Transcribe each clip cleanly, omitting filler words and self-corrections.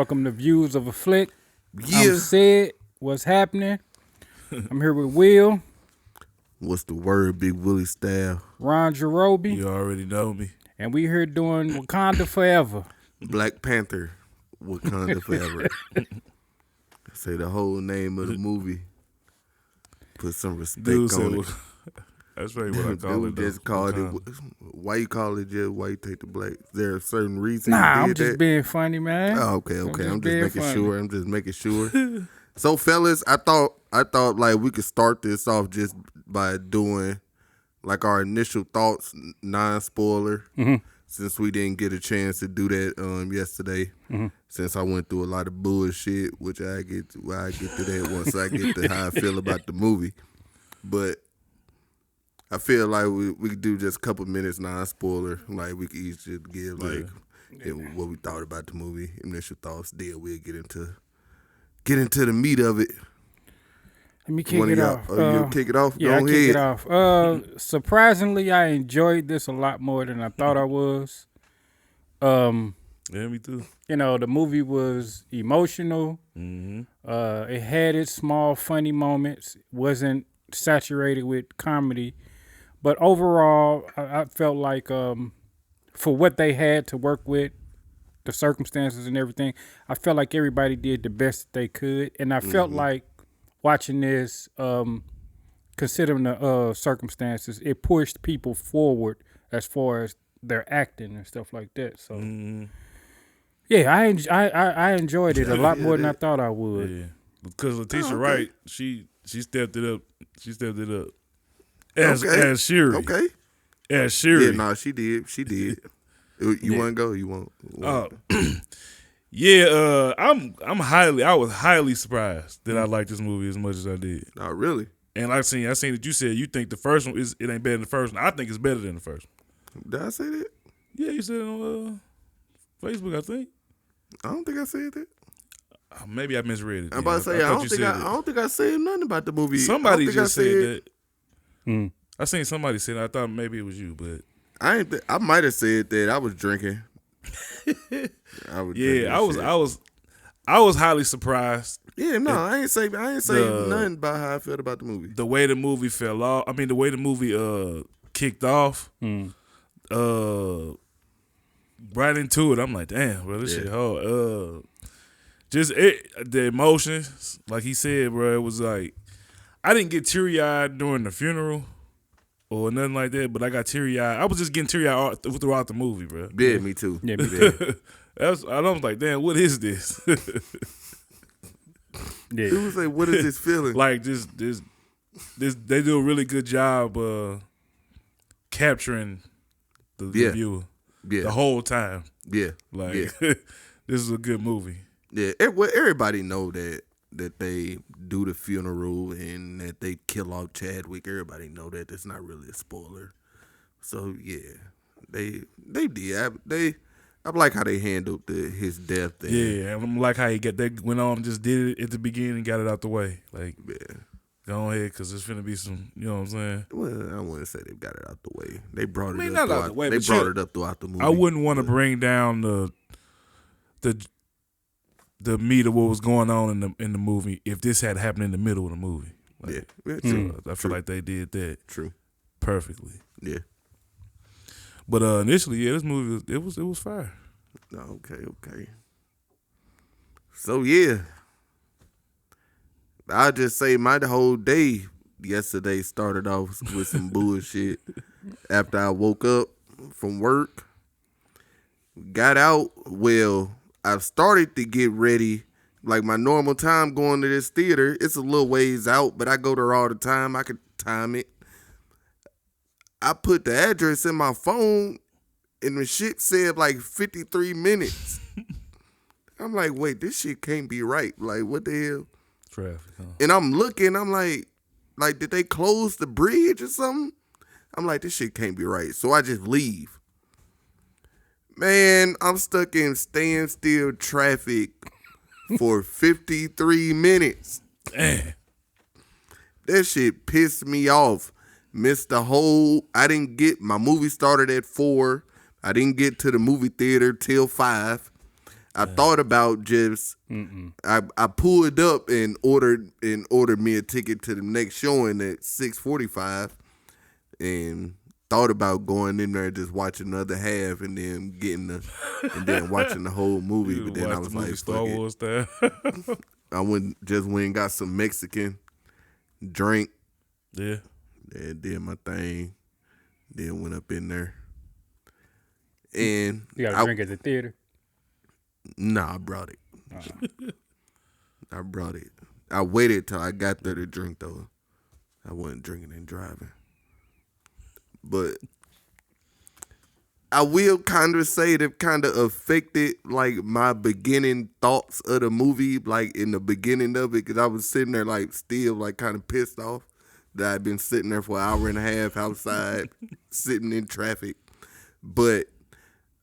Welcome to Views of a Flick. Yeah. I'm Sid. What's happening? I'm here with Will. What's the word, Big Willie style? Ron Jerobi. You already know me. And we here doing Wakanda Forever. Black Panther, Wakanda Forever. Say the whole name of the movie. Put some respect on it. That's really what I call it. Just called it. Why you call it just why you take the black? Is there a certain reason? I'm just being funny, man. Oh, okay. I'm just making sure. So, fellas, I thought like we could start this off just by doing like our initial thoughts, non-spoiler, since we didn't get a chance to do that yesterday. Since I went through a lot of bullshit, which I get to that once I get to how I feel about the movie. But I feel like we could do just a couple minutes non-spoiler. Like we could each just give what we thought about the movie, initial thoughts. Then we'll get into the meat of it. Let me kick it off. You kick it off? Yeah, Go I ahead. kick it off. Surprisingly, I enjoyed this a lot more than I thought I was. Yeah, me too. You know, the movie was emotional. It had its small funny moments. Wasn't saturated with comedy. But overall, I felt like for what they had to work with, the circumstances and everything, I felt like everybody did the best they could. And I felt like watching this, considering the circumstances, it pushed people forward as far as their acting and stuff like that. So, yeah, I enjoyed it a lot more than I thought I would. Yeah, because Letitia Wright, she stepped it up. She stepped it up as Shuri. Okay. As Shuri. Yeah, no, she did. You want to go? You want? Yeah, I was highly surprised that I liked this movie as much as I did. Not really. And I seen that you said you think the first one it ain't better than the first one. I think it's better than the first one. Did I say that? Yeah, you said it on Facebook, I think. I don't think I said that. Maybe I misread it. I'm about to say I don't think I said nothing about the movie. Somebody just said that. I seen somebody say that. I thought maybe it was you, but I might have said that. I was drinking. I was highly surprised. Yeah, no, I ain't say nothing about how I felt about the movie. The way the movie fell off. I mean, the way the movie kicked off. Right into it, I'm like, damn, bro, this shit hard. The emotions, like he said, bro, it was like I didn't get teary-eyed during the funeral or nothing like that, but I got teary-eyed. I was just getting teary-eyed throughout the movie, bro. Yeah, me too. Yeah, me too. I was like, damn, what is this? It was like, what is this feeling? Like this, they do a really good job capturing the viewer the whole time. Yeah, like this is a good movie. Yeah, everybody know that they do the funeral and that they kill off Chadwick. Everybody know that. That's not really a spoiler. So yeah, they did. I like how they handled his death. Yeah, I'm like how they went on and just did it at the beginning and got it out the way. Like, go ahead, because there's finna be some, you know what I'm saying? Well, I wouldn't say they got it out the way. They brought it up. Not out the way. They brought it up throughout the movie. I wouldn't want to bring down the meat of what was going on in the movie if this had happened in the middle of the movie. Like, true. I feel like they did that. True. Perfectly. Yeah. But initially, this movie it was fire. Okay. So yeah, I just say my whole day yesterday started off with some bullshit. After I woke up from work, got out. Well, I've started to get ready. Like my normal time going to this theater, it's a little ways out, but I go there all the time. I could time it. I put the address in my phone, and the shit said like 53 minutes. I'm like, wait, this shit can't be right. Like, what the hell? Traffic, huh? And I'm looking, I'm like, did they close the bridge or something? I'm like, this shit can't be right. So I just leave. Man, I'm stuck in standstill traffic for 53 minutes. Damn. That shit pissed me off. Missed the whole, my movie started at 4. I didn't get to the movie theater till 5. I thought about just I pulled up and ordered me a ticket to the next showing at 6:45, and thought about going in there and just watching the other half and then watching the whole movie. But then I was like, Star Wars style. I went and got some Mexican drink. Yeah. And did my thing. Then went up in there. And you got a drink at the theater? Nah, I brought it. I brought it. I waited till I got there to drink though. I wasn't drinking and driving. But I will kind of say it kind of affected like my beginning thoughts of the movie, like in the beginning of it, because I was sitting there like still like kind of pissed off that I'd been sitting there for an hour and a half outside, sitting in traffic. But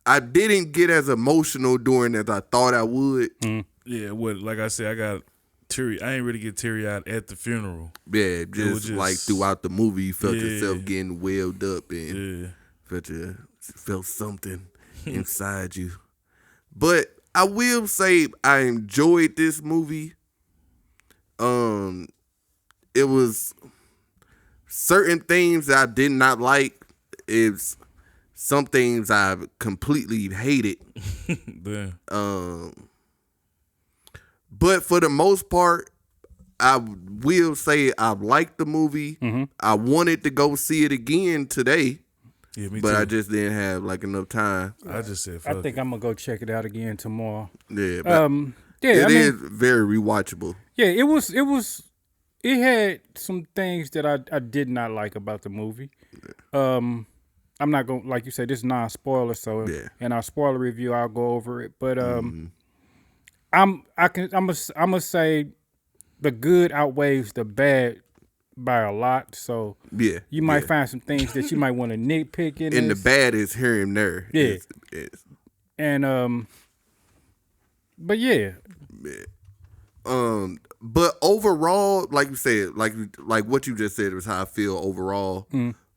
I didn't get as emotional during as I thought I would. Yeah, like I said, I got teary. I ain't really get teary-eyed at the funeral. Yeah, just like throughout the movie, you felt yourself getting welled up and felt something inside you. But I will say I enjoyed this movie. It was certain things that I did not like. It's some things I completely hated. But for the most part, I will say I liked the movie. I wanted to go see it again today. Yeah, me but too. I just didn't have like enough time. I just said, I think I'm gonna go check it out again tomorrow. Yeah, but it is very rewatchable. Yeah, it had some things that I did not like about the movie. I'm not gonna, like you said, this is non-spoiler, so in our spoiler review I'll go over it. But I'm gonna say the good outweighs the bad by a lot. So you might find some things that you might want to nitpick in. And the bad is here and there. Yeah. And but yeah. But overall, like you said, like what you just said was how I feel overall.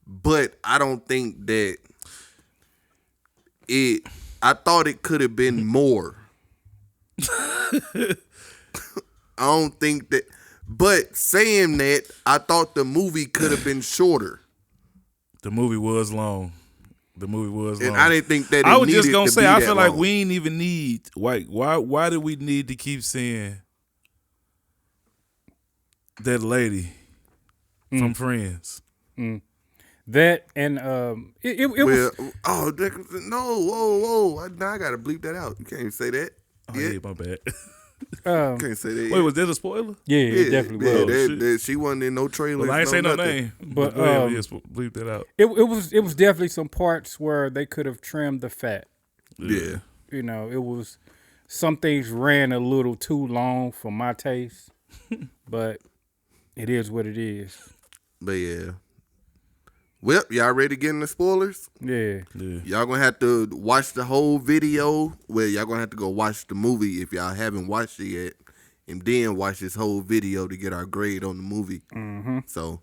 But I don't think that I thought it could have been more. I don't think that. But saying that, I thought the movie could have been shorter. The movie was long. And I didn't think that. I was just gonna say, I feel like we ain't even need. Why do we need to keep seeing that lady from Friends? That and it was. Oh no! Whoa! I gotta bleep that out. You can't even say that. Oh, yeah, my bad. Can't say that. Wait, was that a spoiler? Yeah, it definitely was. She wasn't in no trailers. Well, I ain't say no name, but bleep that out. It was definitely some parts where they could have trimmed the fat. Yeah, you know, it was some things ran a little too long for my taste, but it is what it is. But yeah. Well, y'all ready to get into spoilers? Yeah. Y'all gonna have to watch the whole video. Well, y'all gonna have to go watch the movie if y'all haven't watched it yet, and then watch this whole video to get our grade on the movie. So,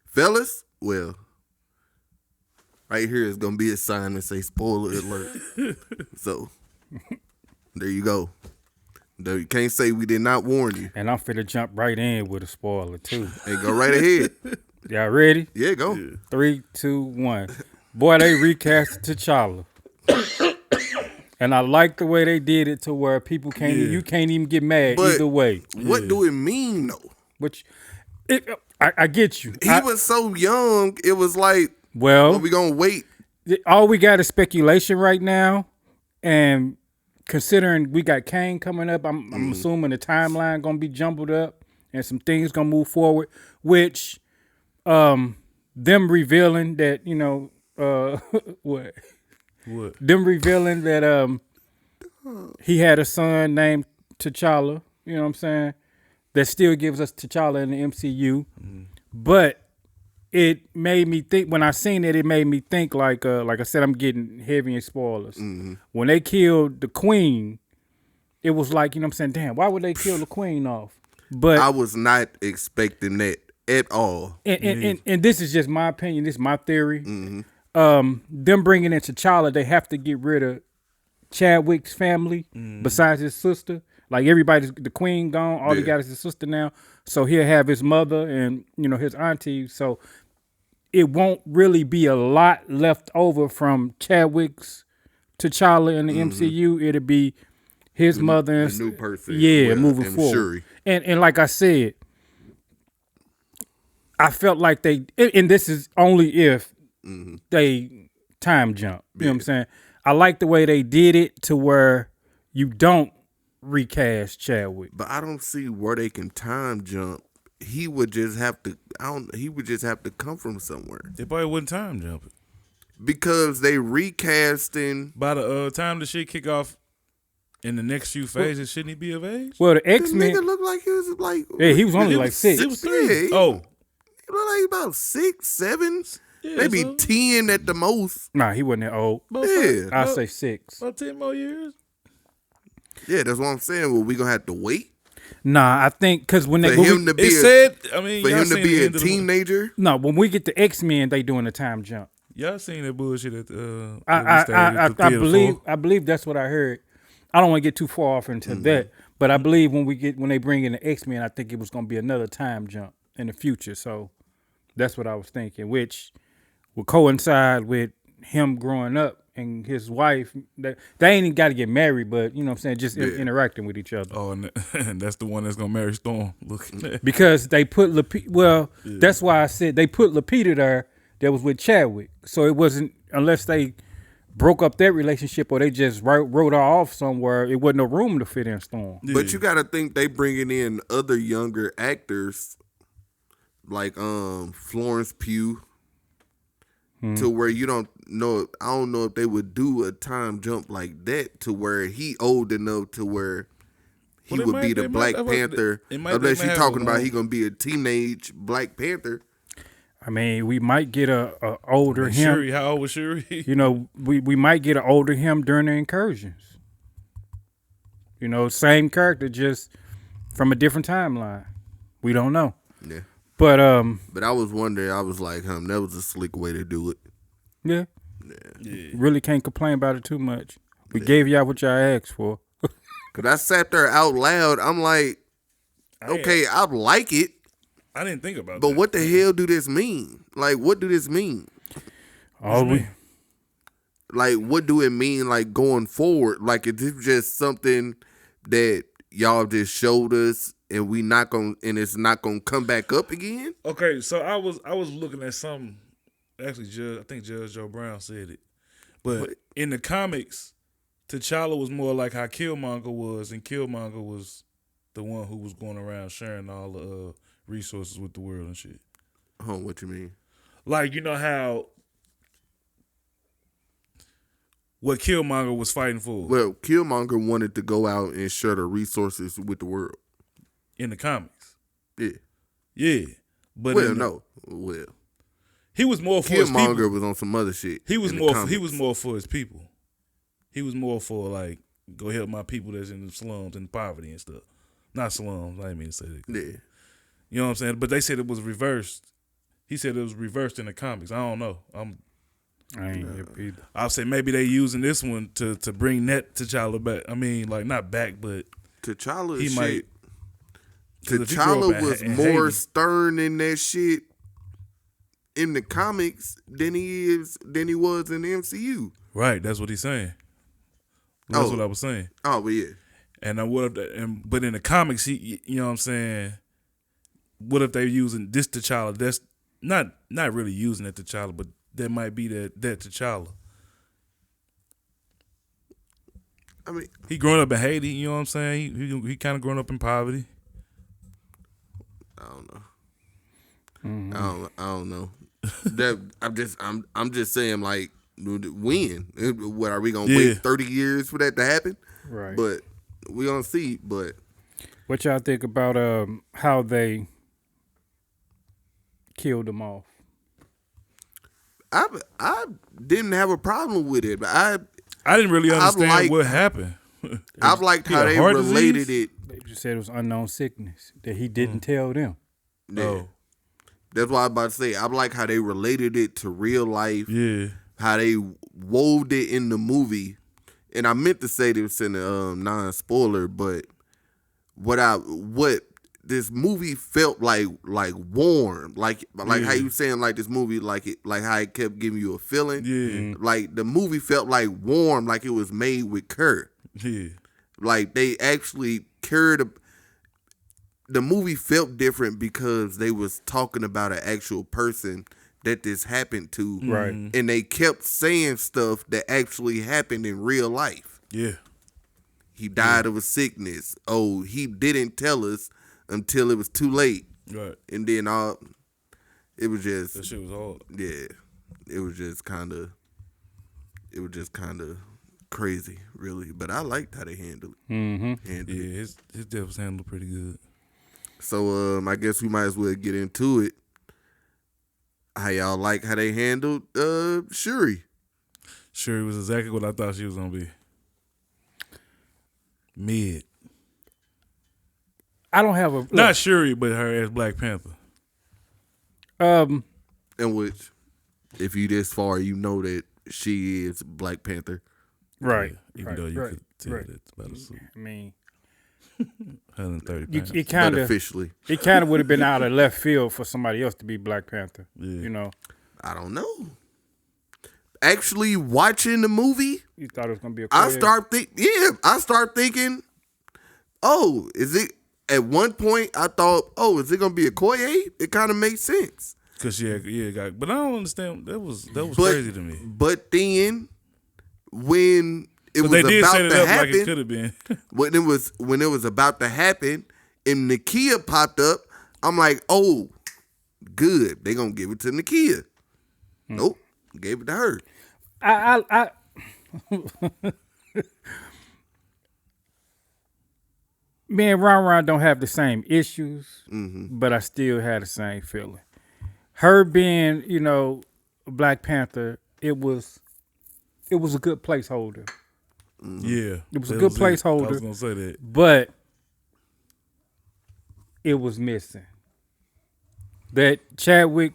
fellas, well, right here is gonna be a sign that say spoiler alert. So, there you go. You can't say we did not warn you. And I'm finna jump right in with a spoiler too. Hey, go right ahead. Y'all ready? Yeah, go. 3, 2, 1. Boy, they recast T'Challa. And I like the way they did it to where people you can't even get mad either way. What do it mean though? Which I get you. He was so young, it was like, well, we gonna wait. All we got is speculation right now. And considering we got Kane coming up, I'm assuming the timeline gonna be jumbled up and some things gonna move forward, which them revealing that, you know, what? Them revealing that he had a son named T'Challa, you know what I'm saying? That still gives us T'Challa in the MCU. But it made me think, when I seen it made me think like I said, I'm getting heavy in spoilers. When they killed the queen, it was like, you know what I'm saying, damn, why would they kill the queen off? But I was not expecting that at all. And this is just my opinion. This is my theory. Them bringing in T'Challa, they have to get rid of Chadwick's family besides his sister. Like everybody's the queen gone, all he got is his sister now. So he'll have his mother and his auntie. So it won't really be a lot left over from Chadwick's T'Challa in the MCU. It'll be his mother and the new person. Moving forward. Shuri. And like I said, I felt like they, and this is only if they time jump. You know what I'm saying? I like the way they did it to where you don't recast Chadwick. But I don't see where they can time jump. He would just have to. He would just have to come from somewhere. They probably wouldn't time jump it because they recasting. By the time the shit kick off in the next few phases, shouldn't he be of age? Well, the X-Men nigga looked like he was like. Yeah, he was only like 6. It was 3. Yeah, he looked like about 6, 7, maybe 10 at the most. Nah, he wasn't that old. I'd say 6. About 10 more years. Yeah, that's what I'm saying. Well, we gonna have to wait. Nah, I think because when they for him to be a teenager. No, when we get to X-Men, they doing a time jump. Y'all seen that bullshit at the I believe that's what I heard. I don't want to get too far off into that, but I believe when they bring in the X-Men, I think it was going to be another time jump in the future. So that's what I was thinking, which will coincide with him growing up and his wife. They ain't even got to get married, but you know what I'm saying, just interacting with each other. Oh, and that's the one that's gonna marry Thorne. Look, because they put Lupita. Well, that's why I said they put Lupita there. That was with Chadwick, so it wasn't unless they broke up that relationship or they just wrote her off somewhere. It wasn't no room to fit in Thorne. Yeah. But you got to think they bringing in other younger actors like Florence Pugh. To where you don't know, I don't know if they would do a time jump like that to where he old enough to where he would be the Black Panther. Unless you're talking about he gonna be a teenage Black Panther. I mean, we might get a older him. Shuri, how old was Shuri? We might get an older him during the incursions. Same character, just from a different timeline. We don't know. Yeah. But I was wondering. I was like, that was a slick way to do it. Yeah. Really can't complain about it too much. We gave y'all what y'all asked for. Cause I sat there out loud. I'm like, okay, I like it. I didn't think about but that. What the hell do this mean? Like, what do this mean? Like, what do it mean? Like going forward? Like, is this just something that y'all just showed us? And it's not gonna come back up again. Okay, so I was looking at something. Actually, I think Judge Joe Brown said it, but in the comics, T'Challa was more like how Killmonger was, and Killmonger was the one who was going around sharing all the resources with the world and shit. Oh, what you mean? Like how what Killmonger was fighting for. Well, Killmonger wanted to go out and share the resources with the world. In the comics. Yeah. But he was more for his people. Killmonger was on some other shit. He was more for his people. He was more for like, go help my people that's in the slums and poverty and stuff. Not slums, I didn't mean to say that. Yeah. You know what I'm saying? But they said it was reversed. He said it was reversed in the comics. I don't know. I ain't hip either. I'll say maybe they using this one to bring that T'Challa back. I mean, like not back, but T'Challa he shit. might. T'Challa was more stern in that shit in the comics than he was in the MCU. Right, that's what he's saying. That's what I was saying. Oh, but yeah. And but in the comics, he, you know what I'm saying? What if they're using this T'Challa? That's not really using that T'Challa, but that might be that T'Challa. I mean, he growing up in Haiti. You know what I'm saying? He kind of growing up in poverty. I don't know. Mm-hmm. I don't know. That I'm just saying, like, when? What are we gonna wait 30 years for that to happen? Right. But we gonna see. But what y'all think about how they killed them off? I didn't have a problem with it, but I didn't really understand what happened. I've liked how they related it. They just said it was unknown sickness that he didn't tell them. Yeah. Oh. That's why I was about to say, I like how they related it to real life. Yeah. How they wove it in the movie and I meant to say this in a non-spoiler, but what this movie felt like warm, like how you saying like this movie like how it kept giving you a feeling. Yeah. Like the movie felt like warm, like it was made with care. Yeah. Like they actually cared. The movie felt different because they was talking about an actual person that this happened to. Right. And they kept saying stuff that actually happened in real life. Yeah. He died of a sickness. Oh, he didn't tell us until it was too late. Right. And then it was just That shit was hard. Yeah. It was just kind of crazy, really. But I liked how they handled it. Mm-hmm. Yeah, his death was handled pretty good. So I guess we might as well get into it. How y'all like how they handled Shuri? Shuri was exactly what I thought she was gonna be. Mid. I don't have a Not Shuri, but her as Black Panther. In which, if you this far, you know that she is Black Panther. right. Yeah, even right, though you right, could tell right. that's about a suit. I mean, 130 you, pounds. it But kind of officially, would have been out of left field for somebody else to be Black Panther. Yeah. You know, I don't know. Actually, watching the movie, you thought it was gonna be a. I Coel? start thinking, oh, is it? At one point, I thought, oh, is it gonna be a Coel? It kind of makes sense. Cause got, but I don't understand. That was But- crazy to me. But then, when it was But they did about set it to up like it happen, could have been. when it was about to happen, and Nakia popped up, I'm like, oh, good, they gonna give it to Nakia. Nope, gave it to her. I me and Ron don't have the same issues, but I still had the same feeling. Her being, Black Panther, it was a good placeholder, Yeah, It was a that good I placeholder. was gonna say that. but it was missing. That Chadwick,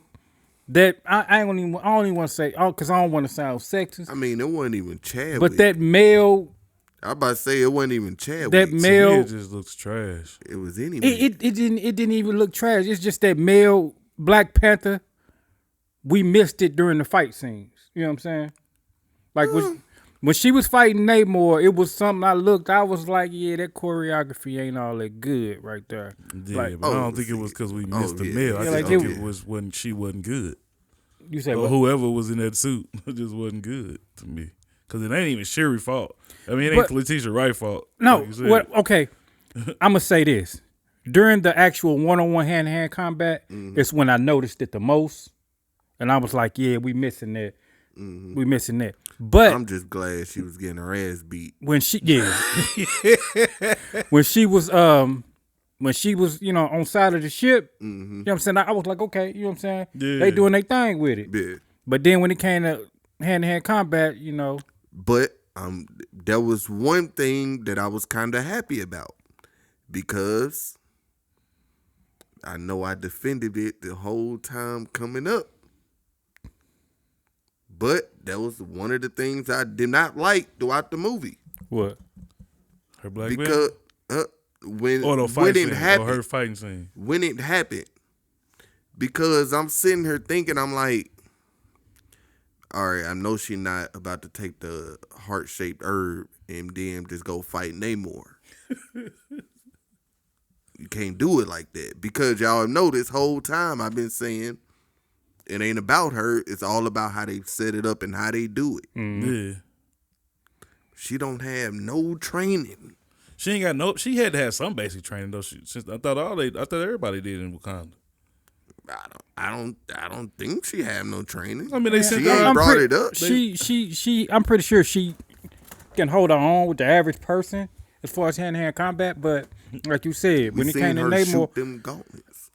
that I don't even want to say, because I don't want to sound sexist, I mean, it wasn't even Chadwick. but that male, I about to say it wasn't even Chadwick. that To me, male. it just looks trash. It was anyway. It didn't even look trash. It's just that male Black Panther. We missed it during the fight scenes. You know what I'm saying? Like when she was fighting Namor, it was something I was like, yeah, that choreography ain't all that good right there. Yeah, Like, but I don't think it was because we missed the male. I like think it it was when she wasn't good. you say Or what? whoever was in that suit just wasn't good to me. Because it ain't even Shuri's fault. I mean, it ain't But- Letitia Wright's fault. No, like you said. what? Okay, I'm gonna say this. During the actual one-on-one hand-to-hand combat, it's when I noticed it the most, and I was like, "Yeah, we missing that. We missing that." But I'm just glad she was getting her ass beat. when she, when she was, on side of the ship, you know what I'm saying? I was like, okay, you know what I'm saying? Yeah. They doing their thing with it. Yeah. But then when it came to hand-to-hand combat, But there was one thing that I was kind of happy about because I know I defended it the whole time coming up. But that was one of the things I did not like throughout the movie what? her black because man? when Or the when fight it scene, happened, or her fighting scene. when it happened, because I'm sitting here thinking, I'm like, all right, I know she not about to take the heart-shaped herb and then just go fight Namor. You can't do it like that because y'all know this whole time I've been saying it ain't about her. It's all about how they set it up and how they do it. Yeah. She don't have no training. She ain't got no. She had to have some basic training though. I thought everybody did in Wakanda. I don't think she had no training. I mean, they sent She her. ain't brought it up. She. I'm pretty sure she can hold her own with the average person as far as hand-to-hand combat. But like you said, when We it came seen to her Namor, shoot them gauntlets.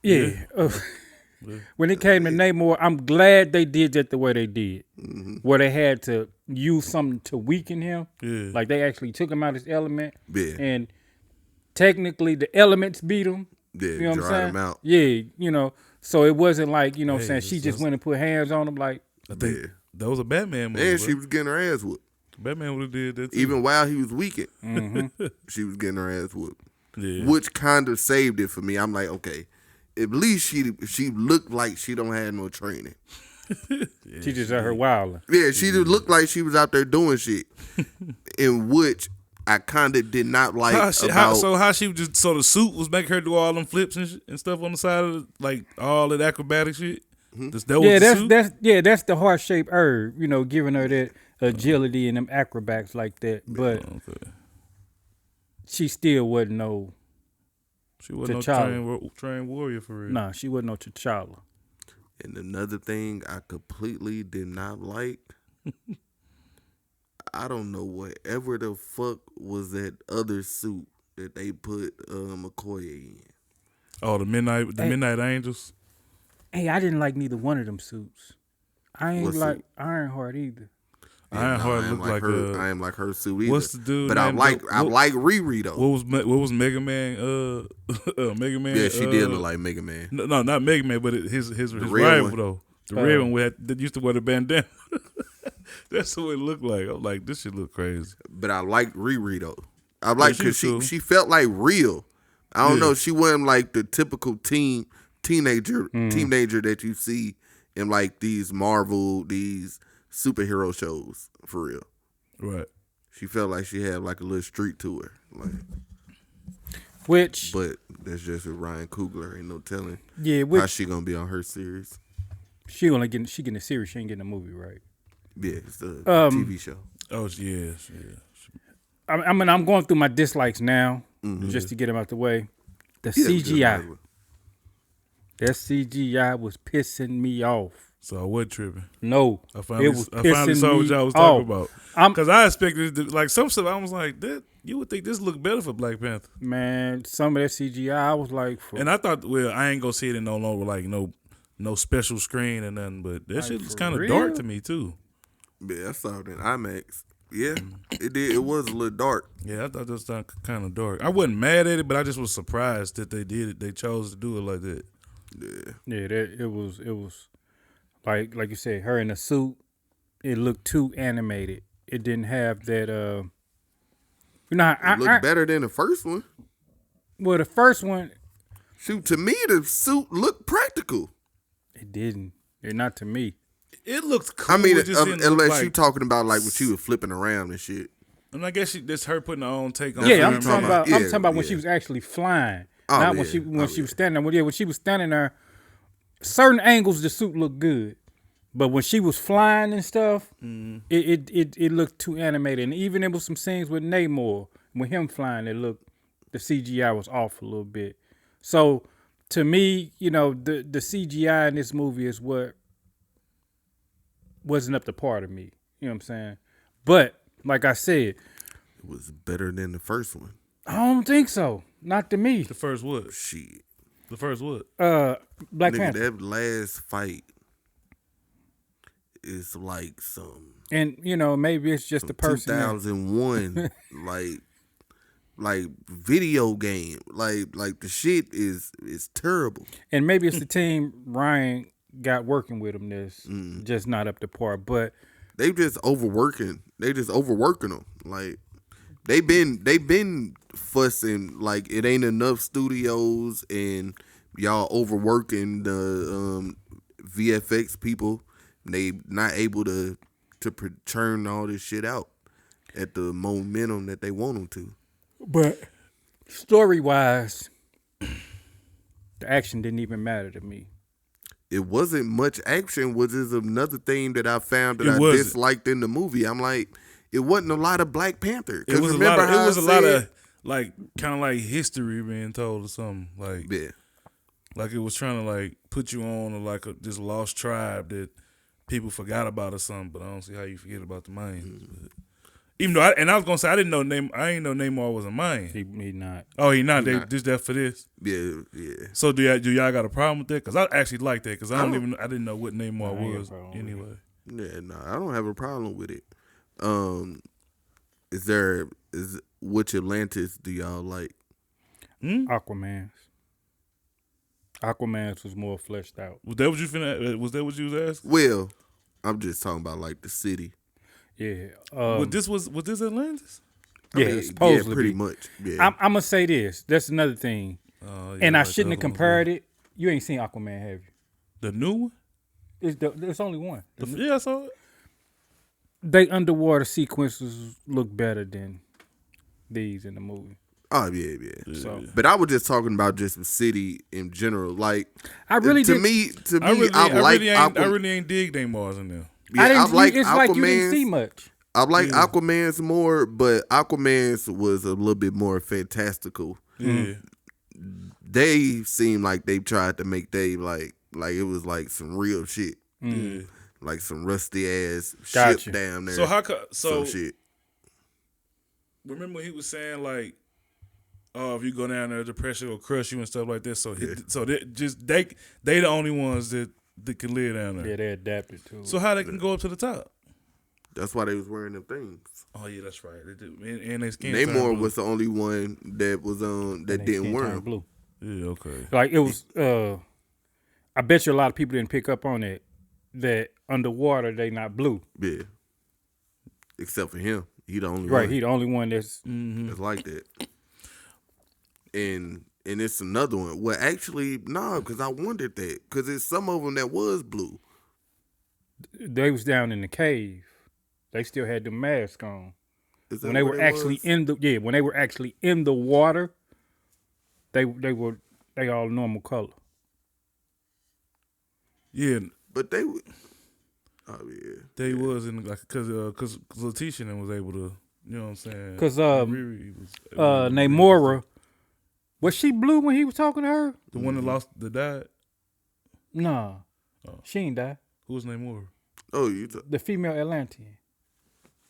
when it came to Namor, I'm glad they did that the way they did, where they had to use something to weaken him. Yeah. Like they actually took him out of his element, Yeah. and technically the elements beat him. Yeah, You know what I'm dried saying? him out. Yeah, so it wasn't like, saying it's she just just- went and put hands on him like. I think Yeah. that was a Batman movie. And bro. she was getting her ass whooped. Batman would have did that too. Even while he was weakened, she was getting her ass whooped. Yeah. Which kind of saved it for me. I'm like, okay, at least she looked like she don't have no training. She just out her wilding. Yeah, she just looked like she was out there doing shit. In which I kind of did not like. How she just the suit was making her do all them flips and stuff on the side of like all that acrobatic shit. That's the heart shaped herb. You know, giving her that agility and them acrobats like that. But she still wasn't no. She wasn't no trained warrior for real. Nah, she wasn't no T'Challa. And another thing I completely did not like. I don't know whatever the fuck was that other suit that they put McCoy in. Oh, the Midnight Angels. Hey, I didn't like neither one of them suits. I ain't like Ironheart either. Ironheart looked like her. I ain't like her suit either. What's the dude? But I like Riri though. What was Mega Man? Mega Man. Yeah, she did look like Mega Man. No, not Mega Man, but his rival though. The red one that used to wear the bandana. That's what it looked like. I'm like, this shit look crazy. But I like Riri though. I like because she felt like real. I don't know. She wasn't like the typical teenager that you see in like these superhero shows for real. Right. She felt like she had like a little street to her. Like, but that's just with Ryan Coogler. Ain't no telling how she gonna be on her series. She getting a series. She ain't getting a movie, right? Yeah, it's the TV show. Oh yeah. I mean, I'm going through my dislikes now just to get them out the way. The CGI. That CGI was pissing me off. So I wasn't tripping. No, I finally saw what y'all was talking about. Because I expected like some stuff. I was like, that you would think this looked better for Black Panther. Man, some of that CGI, I was like, and I thought, well, I ain't gonna see it in no longer like no special screen or nothing. But that shit was kind of dark to me too. Yeah, I saw it in IMAX. Yeah, it did. It was a little dark. Yeah, I thought that was kind of dark. I wasn't mad at it, but I just was surprised that they did it. They chose to do it like that. Yeah. It was like you said, her in a suit. It looked too animated. It didn't have that. It looked better than the first one. Well, the first one. Shoot, to me, the suit looked practical. It didn't. Not to me. It looked cool. I mean, unless you talking about like what you were flipping around and shit. And I guess that's her putting her own take on. Yeah, I'm talking about when she was actually flying, not when she was standing there. When she was standing there, certain angles the suit looked good, but when she was flying and stuff, it looked too animated. And even there was some scenes with Namor with him flying, the CGI was off a little bit. So to me, the CGI in this movie is what wasn't up to par to me. You know what I'm saying? But like I said, it was better than the first one. I don't think so. Not to me. The first what? Shit. The first what? Black Panther. That last fight is like some. And maybe it's just the person. 2001, like video game, like the shit is terrible. And maybe it's the team Ryan got working with him that's just not up to par. But they just overworking them. Like they've been fussing like it ain't enough studios and y'all overworking the VFX people. They not able to churn all this shit out at the momentum that they want them to. But story wise, the action didn't even matter to me. It wasn't much action, which is another thing that I found that I disliked in the movie. I'm like, it wasn't a lot of Black Panther. It was a lot of like kind of like history being told or something. Like like it was trying to like put you on like this lost tribe that people forgot about or something. But I don't see how you forget about the Mayans. Even though I was gonna say I didn't know Namor was a Mayan. He not. Oh, he not. They just that for this. Yeah. So do y'all got a problem with that? Because I actually like that. Because I didn't know what Namor was anyway. Yeah, no, I don't have a problem with it. Which Atlantis do y'all like? Aquaman's was more fleshed out. Was that what you was asking? Well, I'm just talking about like the city. Yeah. But was this Atlantis? Yeah, supposedly. Yeah, pretty much. Yeah. I'm gonna say this. That's another thing. And I shouldn't have compared it. You ain't seen Aquaman, have you? The new one? There's only one. Yeah, I saw it. They underwater sequences look better than these in the movie. Oh yeah. So, but I was just talking about just the city in general. Like I really to me, I really ain't dig they Mars in there. Yeah, I like it's Aquaman's. like you didn't see much. I like Aquaman's more, but Aquaman's was a little bit more fantastical. Yeah. They seem like they tried to make they like it was like some real shit. Yeah. Like some rusty ass Gotcha. ship down there. So some shit. Remember he was saying like, oh, if you go down there, the pressure will crush you and stuff like that. So they the only ones that can live down there. Yeah, they adapted to it. So how they can go up to the top? That's why they was wearing them things. Oh yeah, that's right. They do. And they skin Namor was the only one that was that didn't wear them. Blue. Yeah, okay. Like it was. I bet you a lot of people didn't pick up on it. That underwater they not blue. Yeah. Except for him, he the only right. one. He the only one that's like that. And it's another one. Well, actually, no, because I wondered that because it's some of them that was blue. They was down in the cave. They still had the mask on. When they were actually when they were actually in the water, they all normal color. Yeah, but they would. Oh yeah, they was in like because Letitia was able to, you know what I'm saying? Because Namora, was she blue when he was talking to her? The one that died? Nah, she ain't died. Who was Namora? Oh, the female Atlantean.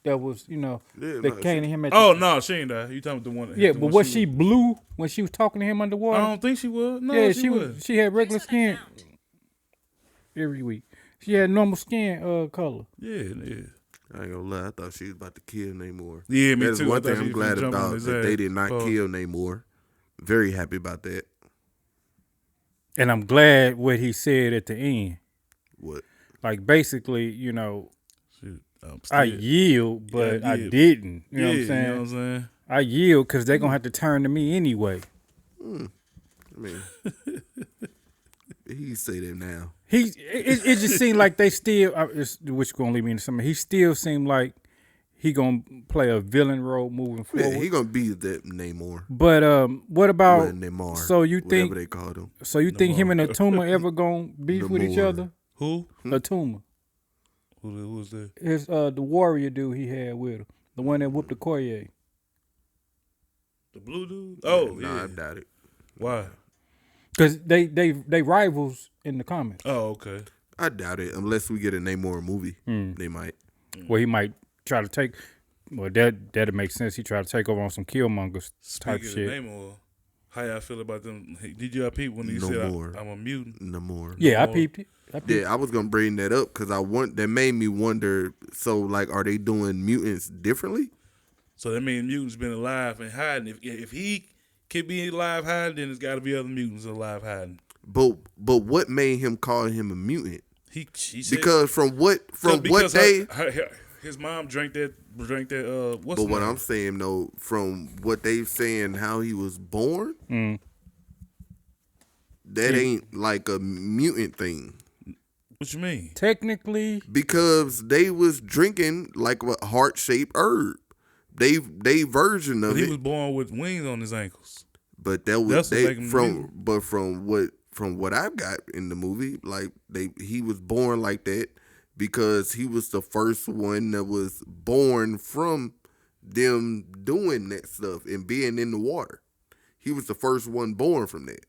That was, that came to him at. No, she ain't died. You talking about the one? Yeah, but was she blue when she was talking to him underwater? I don't think she was. No, yeah, she was. She had regular skin every week. She had normal skin color. Yeah. I ain't gonna lie. I thought she was about to kill Namor. Yeah, me That's too. one thing I'm glad about that they did not kill Namor. Very happy about that. And I'm glad what he said at the end. What? Like basically, Shoot, I yield, but I didn't. You know what I'm saying? You know what I'm saying? I yield because they're gonna have to turn to me anyway. I mean, he say that now. It just seemed like they still, which gonna lead me into something. He still seemed like he gonna play a villain role moving forward. Yeah, he gonna be that Namor. But what about Namor? So you think whatever they called him? So you think him and Atuma ever gonna beef with each other? Who? Atuma. Who was that? His the warrior dude he had with him, the one that whooped the Koye. The blue dude? Oh, yeah. I doubt it. Why? Because they rivals in the comics. Oh, okay. I doubt it unless we get a Namor movie. They might. Well, he might try to take. Well, that'd make sense. He tried to take over on some Killmongers type shit. Namor, how y'all feel about them? Did you peep when he said I'm a mutant? Namor. Yeah, I peeped it. Yeah, I was gonna bring that up because that made me wonder. So, like, are they doing mutants differently? So that means mutants been alive and hiding. If he could be alive hiding, then there's got to be other mutants alive hiding. But what made him call him a mutant? She said, because from what they his mom drank that what's but what I'm saying though, from what they saying how he was born, that ain't like a mutant thing. What you mean? Technically, because they was drinking like a heart-shaped herb. They version of it. He was born with wings on his ankles. But that was from what I've got in the movie, like he was born like that because he was the first one that was born from them doing that stuff and being in the water. He was the first one born from that.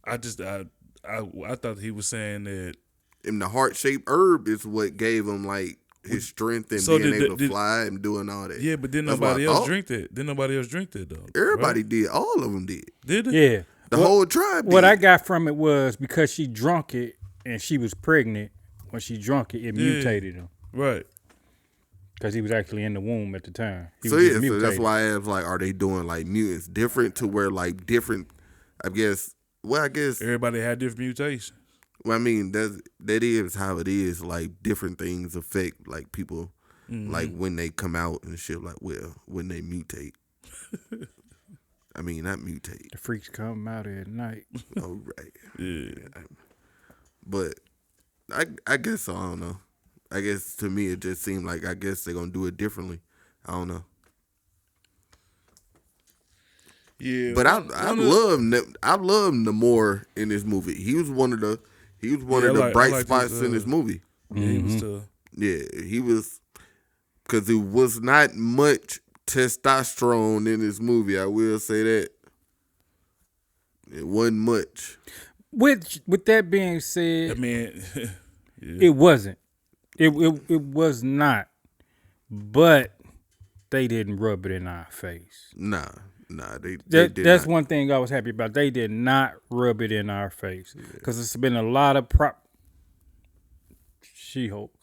I thought he was saying that. And the heart-shaped herb is what gave him like his strength and being able to fly and doing all that. Yeah, but didn't nobody else drink that? Didn't nobody else drink that though? Everybody did. All of them did. Did they? Yeah. The whole tribe did. What I got from it was because she drunk it and she was pregnant when she drunk it, it mutated him. Right. Because he was actually in the womb at the time. So that's why I asked, like, are they doing like mutants different to where like different? I guess. Well, I guess everybody had different mutations. Well, I mean, that is how it is. Like, different things affect, like, people, like, when they come out and shit, like, well, when they mutate. I mean, not mutate. The freaks come out at night. Oh, right. Yeah. But I guess so, I don't know. I guess to me it just seemed like I guess they're gonna do it differently. I don't know. Yeah. But I love Namor in this movie. He was one of the bright spots in this movie. Yeah, he was tough. Yeah, he was, because it was not much testosterone in this movie. I will say that it wasn't much. With that being said, I mean, it wasn't. It was not. But they didn't rub it in our face. Nah, they did that's not. one thing I was happy about. They did not rub it in our face because it's been a lot of She-Hulk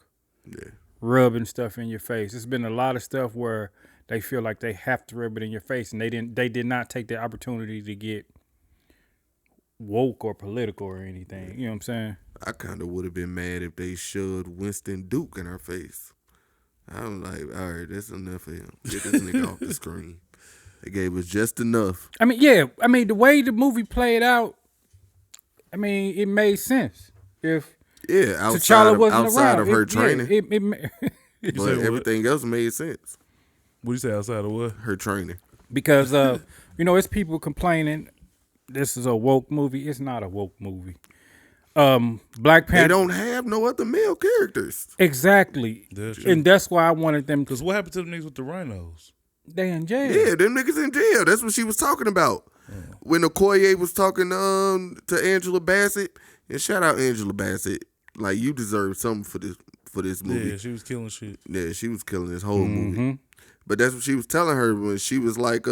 rubbing stuff in your face. It's been a lot of stuff where they feel like they have to rub it in your face, and they did not take the opportunity to get woke or political or anything. You know what I'm saying? I kind of would have been mad if they shoved Winston Duke in our face. I'm like, all right, that's enough of him. Get this nigga off the screen. They gave us just enough. I mean, yeah. I mean, the way the movie played out, I mean, it made sense. If outside around, of her training. But everything else made sense. What you say outside of what? Her training. Because, it's people complaining this is a woke movie. It's not a woke movie. Black Panther. They don't have no other male characters. Exactly. And that's why I wanted them. Because what happened to the niggas with the rhinos? They in jail. Yeah, them niggas in jail. That's what she was talking about. When Okoye was talking to Angela Bassett, and shout out Angela Bassett. Like, you deserve something for this movie. Yeah, she was killing shit. Yeah, she was killing this whole movie. But that's what she was telling her when she was like,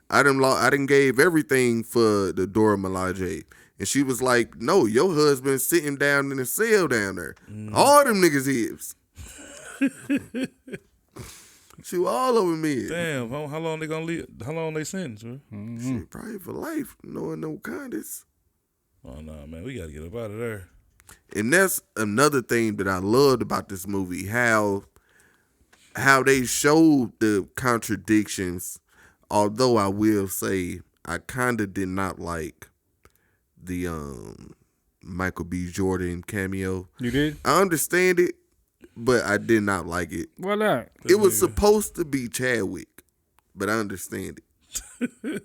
I done gave everything for the Dora Milaje. And she was like, no, your husband's sitting down in a cell down there. All them niggas is. She was all over me. Damn, how long they gonna live? How long they sentence, man? Shit, probably for life, knowing no Wakandas. Oh no, man, we gotta get up out of there. And that's another thing that I loved about this movie, how they showed the contradictions. Although I will say I kind of did not like the Michael B. Jordan cameo. You did? I understand it, but I did not like it. Why not? It was supposed to be Chadwick, but I understand it.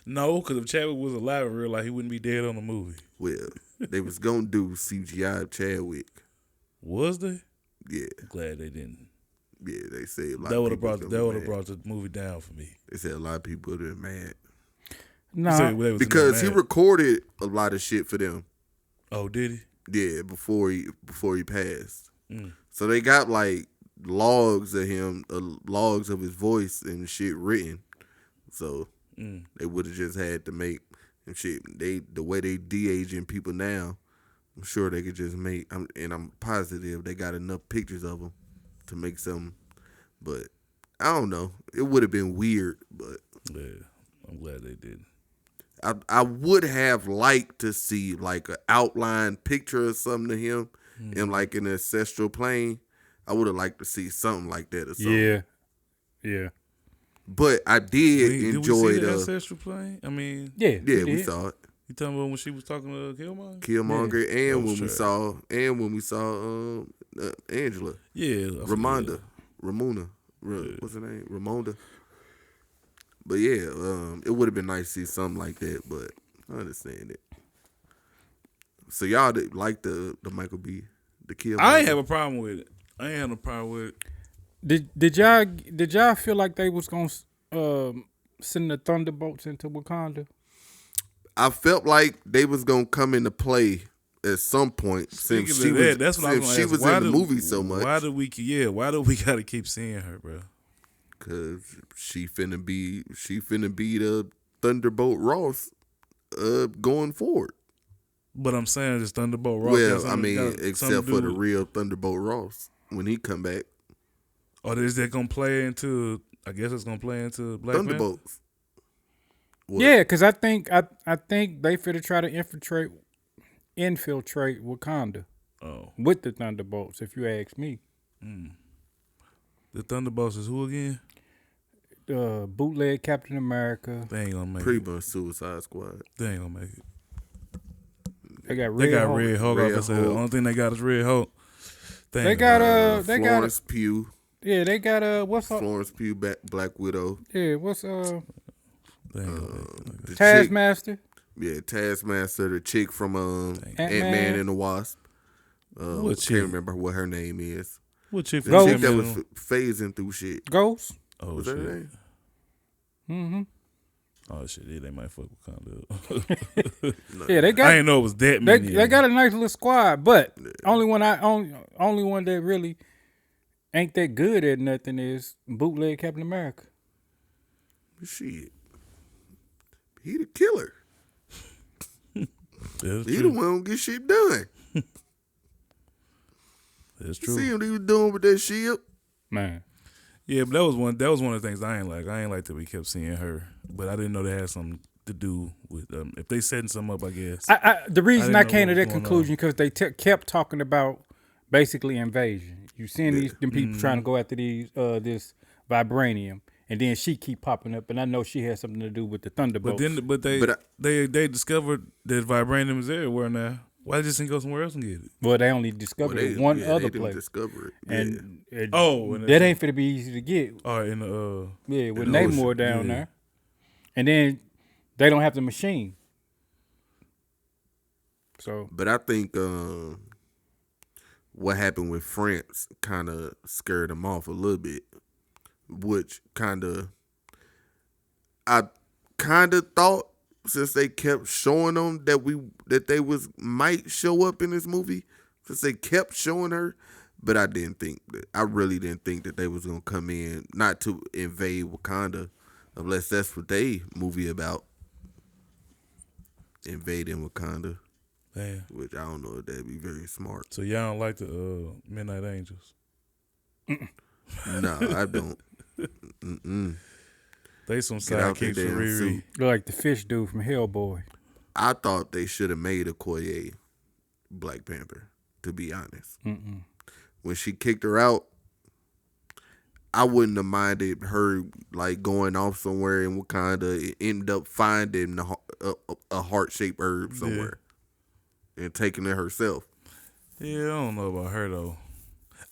No, because if Chadwick was alive in real life, he wouldn't be dead on the movie. Well, they was gonna do CGI Chadwick. Was they? Yeah. I'm glad they didn't. Yeah, they said a lot that of would have people brought the movie down for me. They said a lot of people are mad. No, because he recorded a lot of shit for them. Oh, did he? Yeah, before he passed. So they got like logs of him, logs of his voice and shit written. So they would have just had to make and shit. The way they de-aging people now, I'm sure they could just make. I'm positive they got enough pictures of them to make something. But I don't know. It would have been weird, but yeah, I'm glad they did. I would have liked to see like an outline picture or something of him in like an ancestral plane. I would have liked to see something like that or something. Yeah. But I did enjoy we see the ancestral plane? I mean, yeah, we saw it. You talking about when she was talking to Killmonger? Killmonger, and when we saw Angela. Yeah, Ramona. What's her name? Ramonda. But yeah, it would have been nice to see something like that, but I understand it. So y'all like the Michael B. the Killmonger? I ain't have a problem with it. I ain't have no problem with it. Did y'all feel like they was gonna send the Thunderbolts into Wakanda? I felt like they was gonna come into play at some point since she was in the movie so much. Why do we gotta keep seeing her, bro? Cause she finna be the Thunderbolt Ross going forward. But I'm saying this Thunderbolt Ross. Well, I mean, except for the real Thunderbolt Ross when he come back. Or is that gonna play into? I guess it's gonna play into Black Thunderbolts. Yeah, because I think they finna try to infiltrate infiltrate Wakanda Oh, with the Thunderbolts, if you ask me. the Thunderbolts is who again? Bootleg Captain America. They ain't gonna make Pretty it. much Suicide Squad. They ain't gonna make it. They got They Red got Hulk. Red Hulk. I Red was say the Hulk. only thing they got is Red Hulk. They got they got Florence Pugh. yeah, they got what's up? Florence Pugh, Black Widow. Yeah, what's They ain't gonna make it. The Taskmaster? chick, Taskmaster, the chick from Ant-Man. Ant-Man and the Wasp. What chick? Can't remember what her name is. What chick? The Ghost. chick that was phasing through shit. Ghost? Oh Was shit. that her name? Mm-hmm. Oh shit. Yeah, they might fuck with Wakanda. Yeah, they I got didn't know it was that they, many. they got a nice little squad, but only one that really ain't that good at nothing is Bootleg Captain America. Shit. He the killer. That's He the true. one who get shit done. That's You true. see what he was doing with that shield? Man. Yeah, but that was one of the things I ain't like. I ain't like that we kept seeing her, but I didn't know they had something to do with if they setting something up. I guess. The reason I I didn't know came to what that was going conclusion because they kept talking about basically invasion. You seeing them people trying to go after these this vibranium, and then she keep popping up, and I know she has something to do with the Thunderbolts. But they discovered that vibranium is everywhere now. Why they just didn't go somewhere else and get it? Well, they only discovered it one other they didn't place, discover it. and and that ain't finna be easy to get. Oh, in the Yeah, with in the Namor ocean, down yeah. there, and then they don't have the machine. So But I think what happened with France kind of scared them off a little bit, which I kind of thought, since they kept showing them that they might show up in this movie, since they kept showing her, but I really didn't think that they was gonna come in not to invade Wakanda, unless that's what they movie about, invading Wakanda. damn. Which I don't know if that'd be very smart. So y'all don't like the Midnight Angels? No, I don't. Mm-mm. They some Get out their sidekicks for damn Riri. suit. look like the fish dude from Hellboy. I thought they should have made a Coel Black Panther, to be honest. Mm-mm. When she kicked her out, I wouldn't have minded her like going off somewhere in Wakanda and end up finding a heart-shaped herb somewhere and taking it herself. Yeah, I don't know about her though.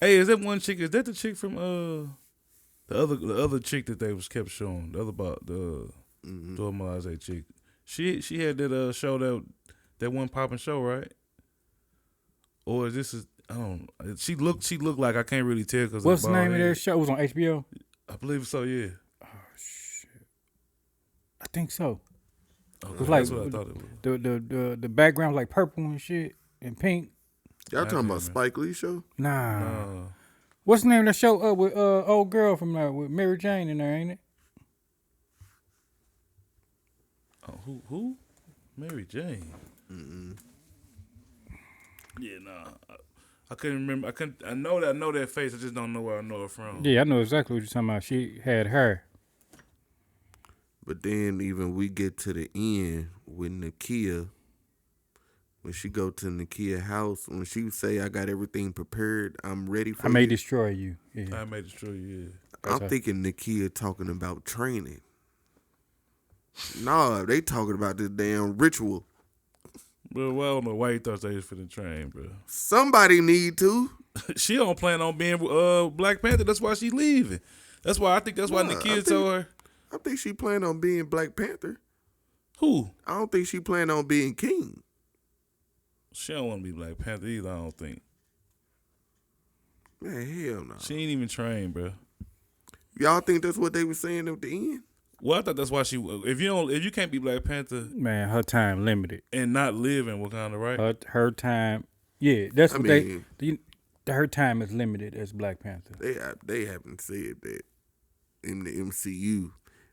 Hey, is that one chick? Is that the chick from the other chick that they was kept showing? The other about the Dormage chick. She had that show that one popping show, right? Or is this I don't. She looked like I can't really tell because What's the name of that show? It was on HBO. I believe so. Yeah. I think so. Okay, It's like that's what I thought it was. the background like purple and shit and pink. Y'all talking about man. Spike Lee show? Nah. What's the name of that show? With old girl from there with Mary Jane in there, ain't it? Oh, who? Mary Jane. Mm-mm. Yeah, nah. I couldn't remember. I know that face. I just don't know where I know her from. Yeah, I know exactly what you're talking about. She had her. But then even we get to the end with Nakia, when she go to Nakia's house, when she say, I got everything prepared, I'm ready for I may you. destroy you. Yeah. I made it true. Yeah. I'm thinking Nakia talking about training. Nah, they talking about this damn ritual. Bro, well, I don't know why you thought they was for the train, bro. Somebody need to. She don't plan on being Black Panther. That's why she leaving. That's why Nakia told her. I think she planned on being Black Panther. Who? I don't think she planned on being king. She don't want to be Black Panther either. I don't think. Man, hell no. She ain't even trained, bro. Y'all think that's what they were saying at the end? Well, I thought that's why she. If you can't be Black Panther Man, her time limited. and not live in Wakanda, right? Her time. Yeah, that's what mean, her time is limited as Black Panther. They haven't said that in the MCU,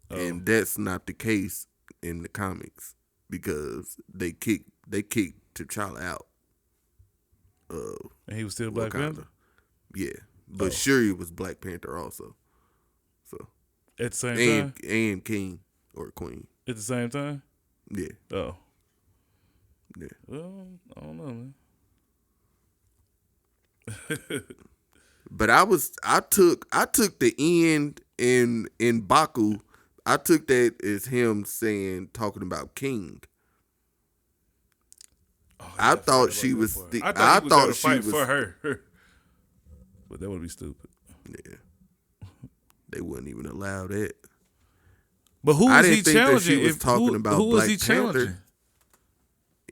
and that's not the case in the comics because they kicked T'Challa out. And he was still Black Wakanda. Panther Yeah, but Shuri was Black Panther also. So at the same time. and king or queen. At the same time. Yeah, Oh. yeah. Well, I don't know. But I took the end in Baku. I took that as him talking about King. Oh, I thought she was. I thought she was for her. But that would be stupid. Yeah, they wouldn't even allow that. But who was he challenging? That she was talking about who was Black he challenging? Panther.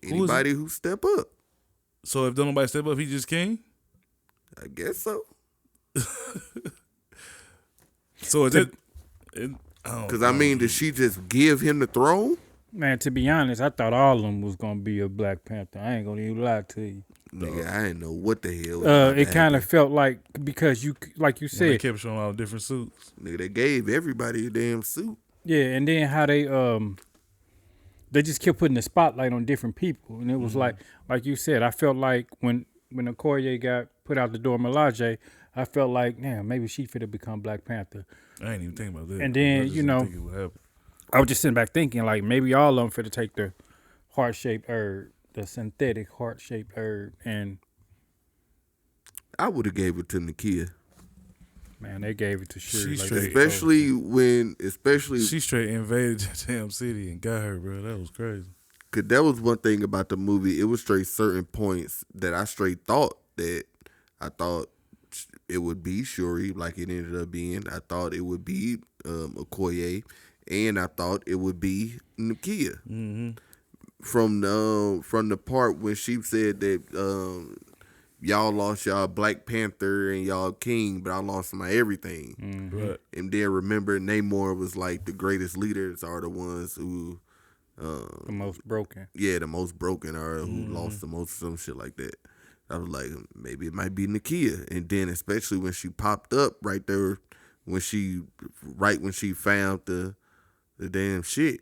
Anybody who step up. So if nobody step up, he just king? I guess so. So is it? Because I mean, did she just give him the throne? Man, to be honest, I thought all of them was gonna be a Black Panther. I ain't gonna even lie to you. Nigga, I didn't know what the hell. It kind of felt like because like you said, they kept showing all different suits. Nigga, they gave everybody a damn suit. Yeah, and then how they just kept putting the spotlight on different people, and it was like you said, I felt like when Okoye got put out the door, Malaje, I felt like, damn, maybe she fit to become Black Panther. I ain't even thinking about that. And then I was just sitting back thinking like maybe all of them fit to take the heart-shaped herb, the synthetic heart-shaped herb, and I would have gave it to Nakia. Man, they gave it to Shuri. Especially she straight invaded the damn city and got her, bro. That was crazy. Cause that was one thing about the movie. It was straight certain points that I straight thought that I thought it would be Shuri, like it ended up being. I thought it would be Okoye, and I thought it would be Nakia. Mm-hmm. From the part when she said that y'all lost y'all Black Panther and y'all king, but I lost my everything. Mm-hmm. Right. And then remember, Namor was like the greatest leaders are the ones who the most broken. Yeah, the most broken or who lost the most, some shit like that. I was like, maybe it might be Nakia. And then especially when she popped up right there, when she found the damn shit,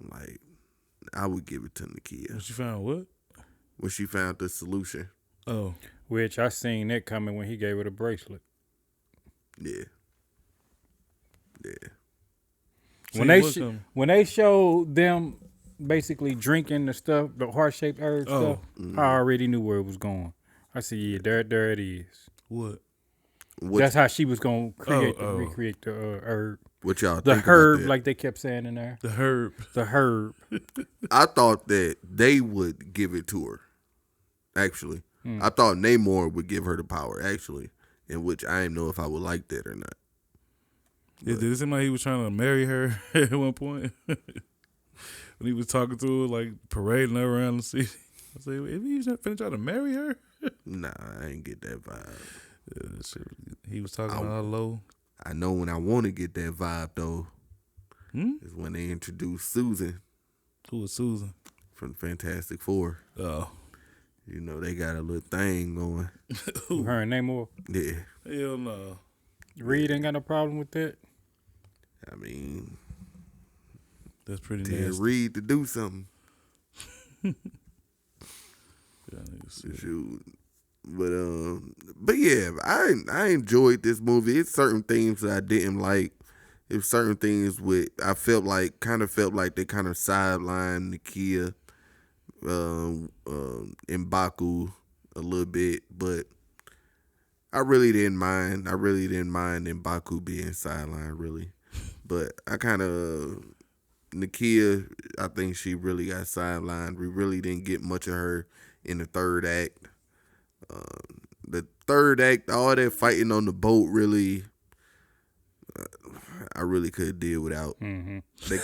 I'm like, I would give it to Nakia. When she found what? When she found the solution. Oh. Which I seen that coming when he gave her the bracelet. Yeah. When they showed them basically drinking the stuff, the heart-shaped herb stuff, I already knew where it was going. I said, yeah, there it is. What? That's how she was going to recreate the herb. What y'all the think herb, about that? like they kept saying in there. The herb. The herb. I thought that they would give it to her, actually. I thought Namor would give her the power, actually, in which I didn't know if I would like that or not. Did it seem like he was trying to marry her at one point? When he was talking to her, like parading her around the city. I said, if he's not finna try to marry her? Nah, I ain't get that vibe. Yeah, he was talking all low. I know when I want to get that vibe, though, is when they introduced Susan. Who was Susan? From Fantastic Four. Oh. You know, they got a little thing going. Her and Namor? Yeah. Hell no. Reed ain't got no problem with that? I mean, that's pretty tell nasty. Reed to do something. Shoot. But yeah, I enjoyed this movie. It's certain things that I didn't like. It's certain things I felt like they kind of sidelined Nakia, M'Baku a little bit, but I really didn't mind. M'Baku being sidelined, really. But Nakia, I think she really got sidelined. We really didn't get much of her in the third act. The third act, all that fighting on the boat, really, I really could have did without. Mm-hmm. They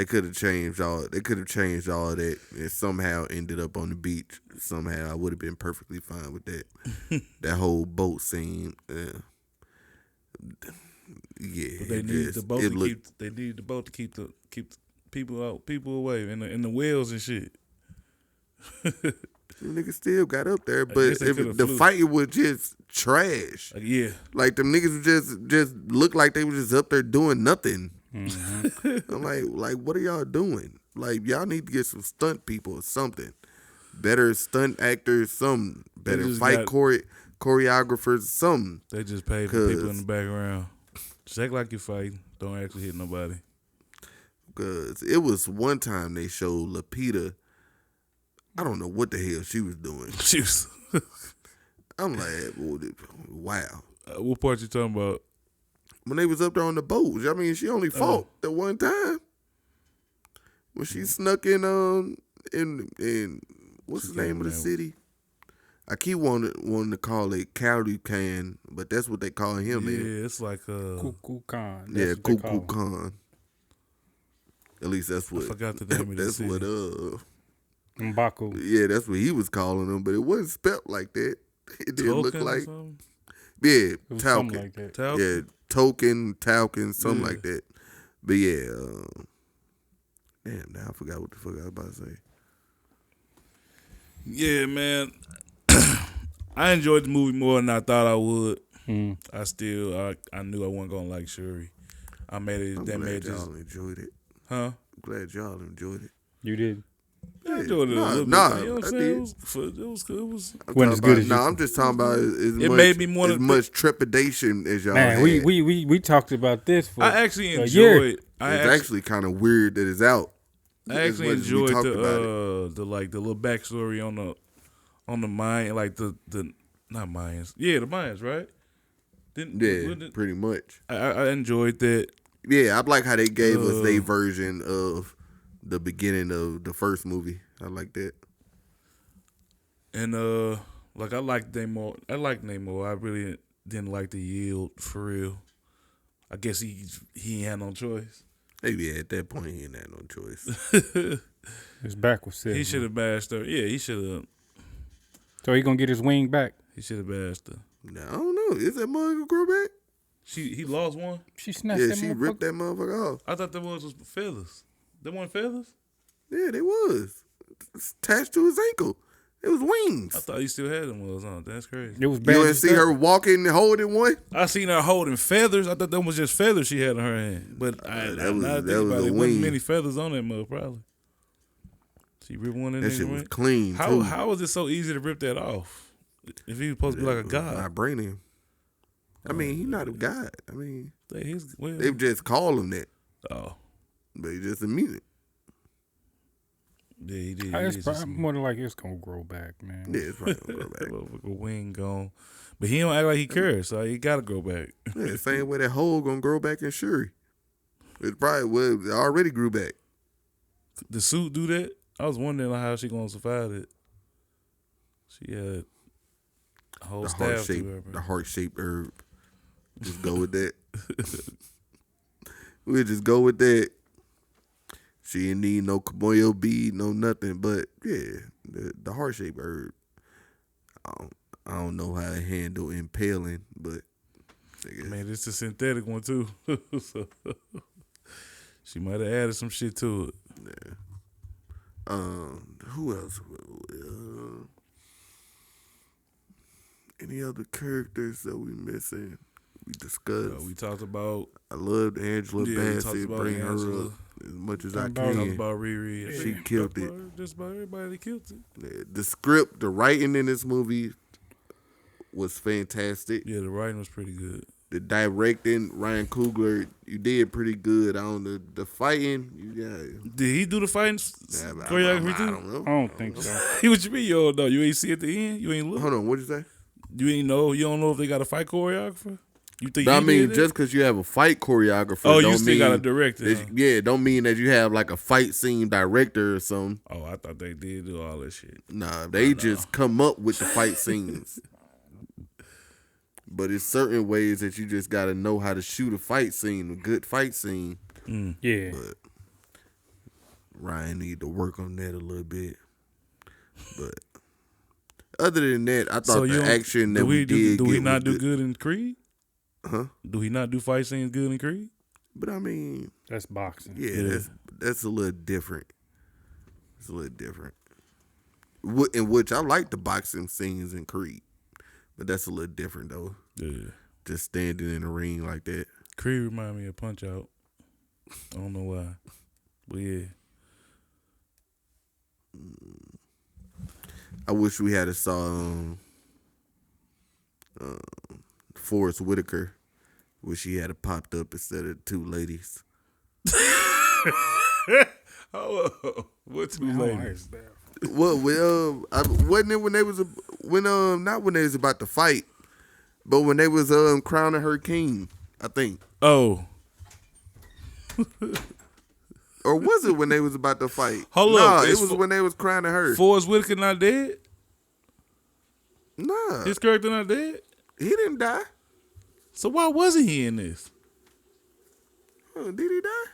could have changed all. They could have changed all of that and somehow ended up on the beach. Somehow I would have been perfectly fine with that. That whole boat scene. Yeah, but they need the boat to keep the people away in the whales and shit. The niggas still got up there, but if the fight was just trash. Yeah. Like them niggas just looked like they was just up there doing nothing. Mm-hmm. I'm like, what are y'all doing? Like, y'all need to get some stunt people or something. Better stunt actors, some better fight choreographers, something. They just pay for people in the background. Just act like you're fighting. Don't actually hit nobody. Because it was one time they showed Lupita. I don't know what the hell she was doing. I'm like, wow. What part you talking about? When they was up there on the boat, I mean, she only fought that one time. When she snuck in what's the name of the city? I keep wanting to call it County Can, but that's what they call him. Yeah, it's like Cuckoo Khan. Yeah, Cuckoo Khan. At least that's what. I forgot the name of the city. That's what. M'Baku. Yeah, that's what he was calling him, but it wasn't spelt like that. It didn't look like. It Yeah, was Talcon. something like that. Yeah, Token, Talcon, something like that. But yeah, damn, now I forgot what the fuck I was about to say. Yeah, man. I enjoyed the movie more than I thought I would. I knew I wasn't gonna like Shuri. I'm glad y'all enjoyed it. Huh? I'm glad y'all enjoyed it. You did. I enjoyed it a little bit. Nah, You know what I'm saying? It was good. It was. Wasn't as good as you. I'm just talking about made me want as much trepidation as y'all Man, had. we talked about this for I actually a enjoyed. year. It's actually kind of weird that it's out. I actually enjoyed the little backstory on the Mayan, like the not Mayans. Yeah, the Mayans, right? Pretty much. I enjoyed that. Yeah, I like how they gave us their version of the beginning of the first movie. I like that. And like I liked Namor. I really didn't like the Yield for real. I guess he ain't had no choice. Maybe at that point he ain't had no choice. His back was set. He should have bashed her. Yeah, he should have. So he gonna get his wing back? He should have bashed her. No, I don't know. Is that mother gonna grow back? He lost one. She snatched Yeah, that she ripped that motherfucker off. I thought that was feathers. There weren't feathers. Yeah, they was. It's attached to his ankle. It was wings. I thought he still had them. That's crazy. It was bad. You didn't see her walking and holding one? I seen her holding feathers. I thought that was just feathers she had in her hand. But that was there wing. wasn't many feathers on that mother, probably. She ripped one in there. That shit was clean, how, too. How was it so easy to rip that off? If he was supposed to be like a god. Vibranium. I mean, he's not a god. I mean, well, they just call him that. Oh. But he just immune it. Yeah, he did. It's probably more than like it's gonna grow back, man. Yeah, it's probably gonna grow back. A wing gone. But he don't act like he cares, so he gotta grow back. Yeah, same way that hole gonna grow back in Shuri. It already grew back. The suit do that? I was wondering how she gonna survive it. She had a whole staff to her. The heart-shaped herb. Just go with that. We'll just go with that. She didn't need no Kamoyo bead, no nothing. But yeah, the heart-shaped herb. I don't know how to handle impaling, but man, it's a synthetic one too. So, she might have added some shit to it. Yeah. Who else? Any other characters that we missing? We discussed. We talked about. I loved Angela Bassett. Bring her up as much as I can. Talked about Riri. She killed it. Just about everybody killed it. Yeah, the script, the writing in this movie was fantastic. Yeah, the writing was pretty good. The directing, Ryan Coogler, you did pretty good on the fighting. Did he do the fighting choreography too? I don't know. I don't think so. What you mean you don't know? You ain't see at the end? You ain't look? Hold on, what'd you say? You ain't know? You don't know if they got a fight choreographer? You think? I mean, just because you have a fight choreographer, you still got a director. Yeah, don't mean that you have like a fight scene director or something. Oh, I thought they did do all that shit. Nah, they just come up with the fight scenes. But it's certain ways that you just got to know how to shoot a fight scene, a good fight scene. Yeah. But Ryan need to work on that a little bit. But other than that, I thought the action that we did. Do we not do good in Creed? Huh? Do he not do fight scenes good in Creed? But I mean, that's boxing. Yeah, that's a little different. It's a little different. In which I like the boxing scenes in Creed, but that's a little different though. Yeah, just standing in the ring like that. Creed remind me of Punch Out. I don't know why, but yeah. I wish we had saw Forrest Whitaker. Wish he had popped up instead of two ladies. What two ladies? Well, wasn't it when not when they was about to fight, but when they was crowning her king, I think. Oh. Or was it when they was about to fight? Hold up. No, it was when they was crowning her. Forrest Whitaker not dead? Nah. His character not dead? He didn't die. So why wasn't he in this? Did he die?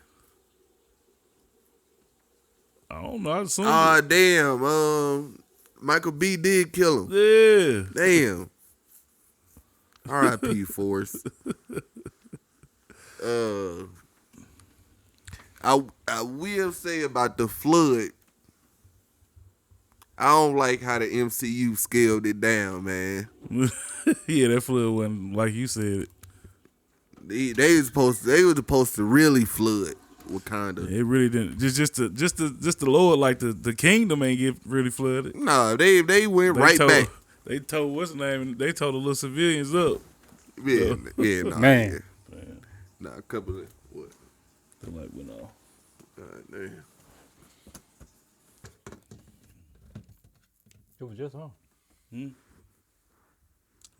I don't know. I assumed Damn. Michael B. did kill him. Yeah. Damn. R.I.P. Forrest. I will say about the flood, I don't like how the MCU scaled it down, man. Yeah, that flood wasn't like you said. They were supposed to really flood Wakanda. It really didn't. Just the Lord, like the kingdom ain't get really flooded. Nah, they went right back. They told what's the name? They told the little civilians up. Yeah, man. Yeah. Nah, a couple of what? The light went off. Damn. It was just on. He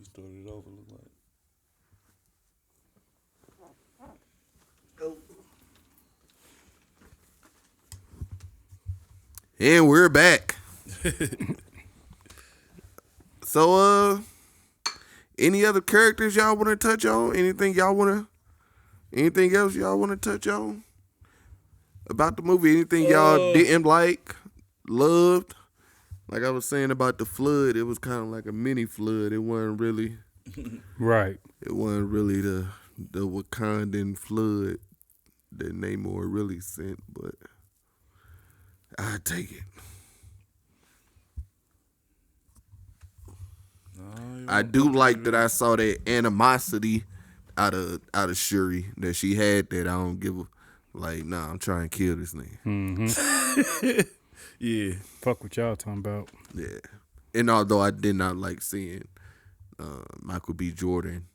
started it over. Look like. And we're back. So, any other characters y'all want to touch on? Anything else y'all want to touch on about the movie? Anything y'all didn't like, loved? Like I was saying about the flood, it was kind of like a mini flood. It wasn't really right. It wasn't really the Wakandan flood that Namor really sent, but I take it. I do like that I saw that animosity out of Shuri, that she had that I don't give a nah, I'm trying to kill this nigga. Mm-hmm. Yeah. Fuck what y'all talking about. Yeah. And although I did not like seeing Michael B. Jordan,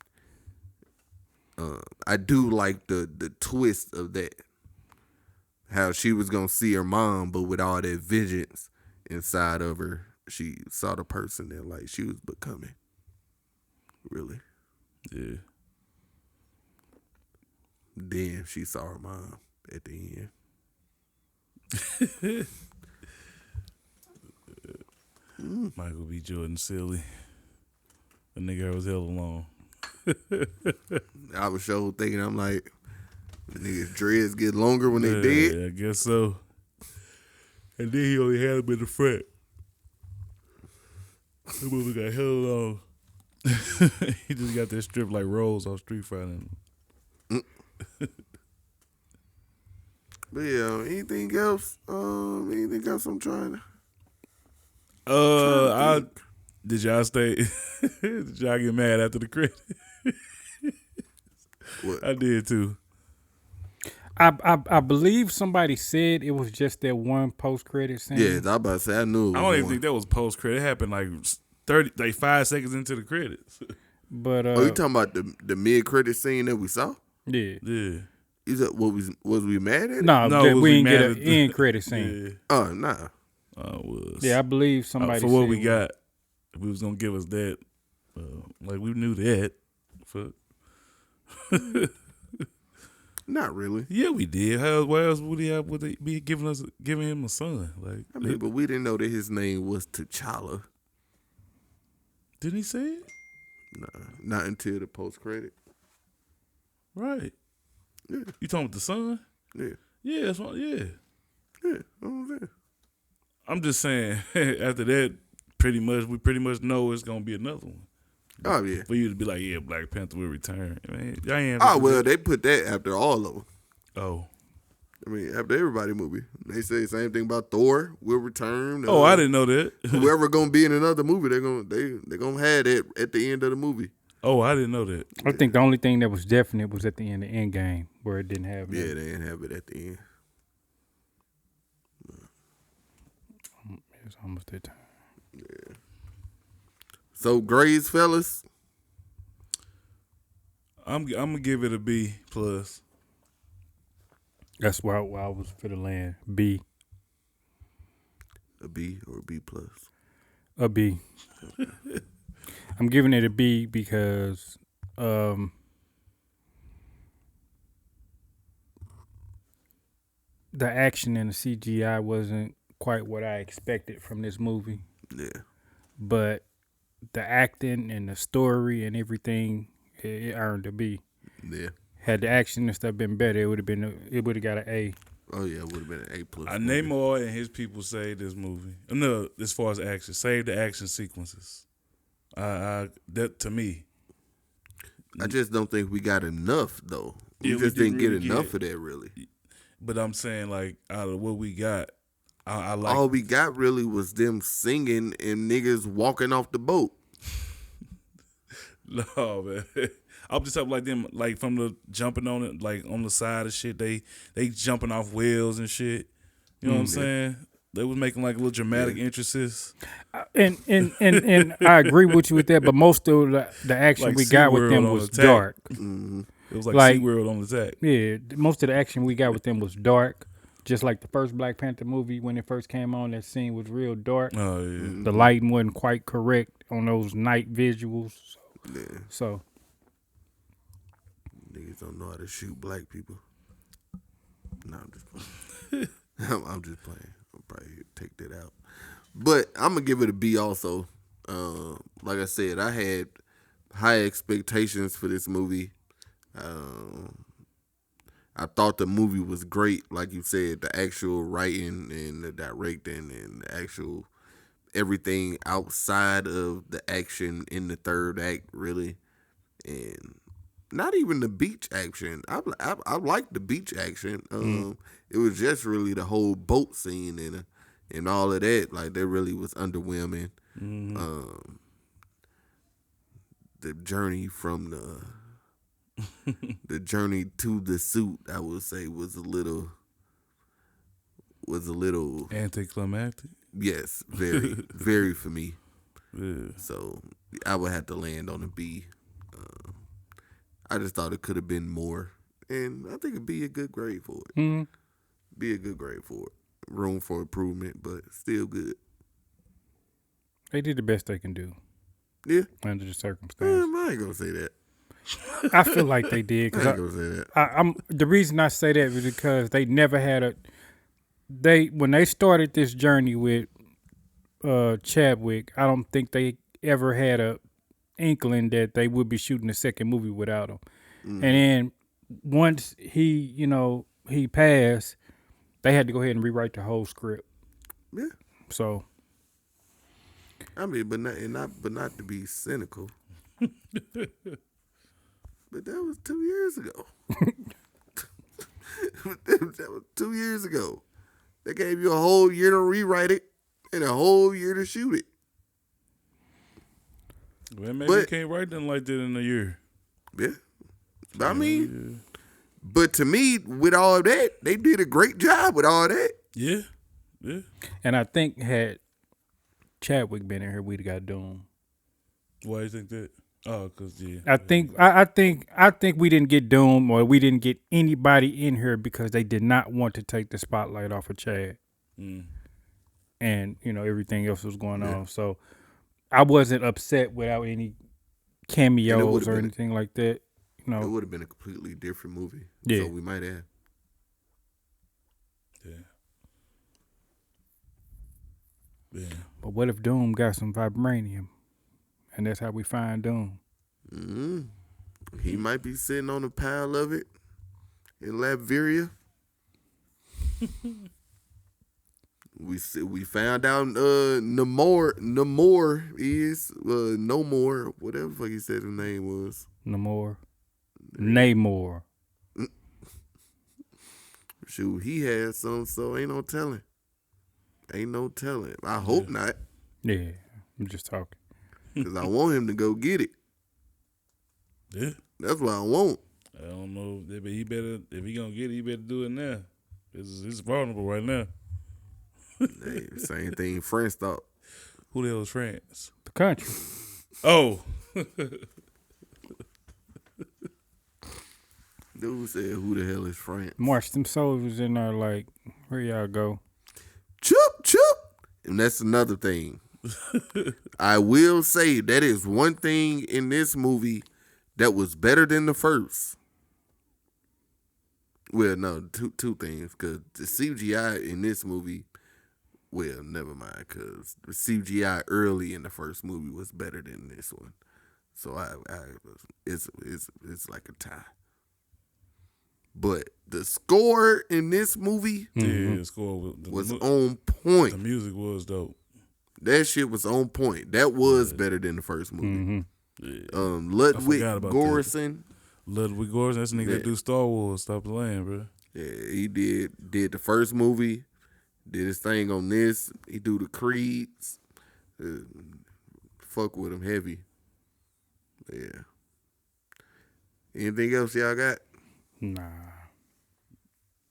I do like the twist of that. How she was gonna see her mom, but with all that vengeance inside of her, she saw the person that she was becoming. Really. Yeah. Then she saw her mom at the end. Michael B. Jordan silly. The nigga was hella long. I was sure thinking, I'm like, the niggas' dreads get longer when they dead. Yeah, I guess so. And then he only had him in the front. The movie got hella long. He just got that strip like Rose off Street Fighter. But yeah, anything else? Anything else I'm trying to did y'all stay? Did y'all get mad after the credit? What? I did too. I believe somebody said it was just that one post credit scene. Yeah, I was about to say I knew. I don't even think that was post credit. It happened like 5 seconds into the credits. But you talking about the mid credit scene that we saw? Yeah. Yeah. Is that what was we mad at? No, we didn't get an end credit scene. Yeah. Oh, nah. It was. Yeah, I believe somebody for said what we got, we was gonna give us that. Like we knew that. Fuck. Not really. Yeah, we did. Why else would he have? Would they be giving him a son? Like, I mean, but we didn't know that his name was T'Challa. Didn't he say it? Nah, not until the post credit. Right. Yeah. You talking about the son? Yeah. Yeah, that's what. Yeah. Yeah. I'm saying. I'm just saying. After that, we pretty much know it's gonna be another one. Oh yeah. For you to be like, yeah, Black Panther will return. I mean, y'all ain't. They put that after all of them. Oh. I mean, after everybody movie, they say the same thing about Thor will return. I didn't know that. Whoever gonna be in another movie, they're gonna have that at the end of the movie. Oh, I didn't know that. I think the only thing that was definite was at the end of Endgame, where it didn't have. Yeah, they didn't have it at the end. It's almost that time. Yeah. So grades, fellas. I'm gonna give it a B plus. That's why I was for the land B. A B or a B plus. A B. I'm giving it a B because the action and the CGI wasn't quite what I expected from this movie. Yeah. But the acting and the story and everything, it earned a B. Yeah. Had the action and stuff been better, it would have got an A. Oh yeah, it would have been an A+. Namor and his people saved this movie. No, as far as action, saved the action sequences. That to me, I just don't think we got enough though. We Yeah, just we didn't didn't get really enough get- of that really. but I'm saying like out of what we got, I like. All we got really was them singing and niggas walking off the boat. No, man. I'm just talking like them, like from the jumping on it, like on the side of shit. They jumping off wheels and shit. You know what I'm saying? They was making like little dramatic entrances. And I agree with you with that, but most of the action Like we got with SeaWorld them on was attack. dark. It was like SeaWorld on the attack. Yeah, most of the action we got with them was dark. Just like the first Black Panther movie, when it first came on, that scene was real dark. Oh yeah. The lighting wasn't quite correct on those night visuals. Yeah. So Niggas don't know how to shoot black people. No, I'm just playing. I'm just playing. I'll probably take that out. But I'm going to give it a B also. Like I said, I had high expectations for this movie. I thought the movie was great. Like you said, the actual writing and the directing and the actual everything outside of the action in the third act, really. And not even the beach action. I like the beach action. It was just really the whole boat scene and all of that. Like, that really was underwhelming. The journey from the journey to the suit, I would say, was a little Anticlimactic. yes, very very for me. Yeah. So I would have to land on a B. I just thought it could have been more, and I think it'd be a good grade for it. Be a good grade for it. Room for improvement, but still good. they did the best they can do Yeah, under the circumstances. I ain't gonna say that. I feel like they did. I Cause ain't gonna say that. I'm the reason I say that is because they never had when they started this journey with Chadwick, I don't think they ever had a inkling that they would be shooting a second movie without him. And then once he passed, they had to go ahead and rewrite the whole script. Yeah, So I mean, but not to be cynical. But that was 2 years ago. That was 2 years ago. They gave you a whole year to rewrite it and a whole year to shoot it. Well, maybe you can't write nothing like that in a year. Yeah. But I mean, but to me, with all that, they did a great job with all that. Yeah. Yeah. and I think had Chadwick been in here, we'd have got Doom. Why do you think that? Oh, cause yeah. I think we didn't get Doom or we didn't get anybody in here because they did not want to take the spotlight off of Chad. And everything else was going on. So I wasn't upset without any cameos or anything like that. It would have been a completely different movie. Yeah. So we might have. Yeah. But what if Doom got some vibranium? And that's how we find Doom. He might be sitting on a pile of it in Latveria. We found out Namor is no more, whatever the fuck he said his name was. Namor. Shoot, he had some, so ain't no telling. I hope not, Yeah, I'm just talking. because I want him to go get it. Yeah. That's what I want. I don't know. But he better, if he gonna get it, he better do it now. It's vulnerable right now. Hey, same thing France thought. Who the hell is France? The country. Oh. Dude said, who the hell is France? March them soldiers in there like, where y'all go? Chup, chup. And that's another thing. I will say that is one thing in this movie that was better than the first. Well, no, two things, because the CGI in this movie, well, never mind, because the CGI early in the first movie was better than this one. So it's like a tie. But the score in this movie, the score was on point. The music was dope. That shit was on point. That was better than the first movie. Ludwig Göransson. Ludwig Göransson, that's the nigga that do Star Wars. Stop playing, bro. Yeah, he did the first movie, did his thing on this. He do the Creeds. Fuck with him heavy. Yeah. Anything else y'all got? Nah.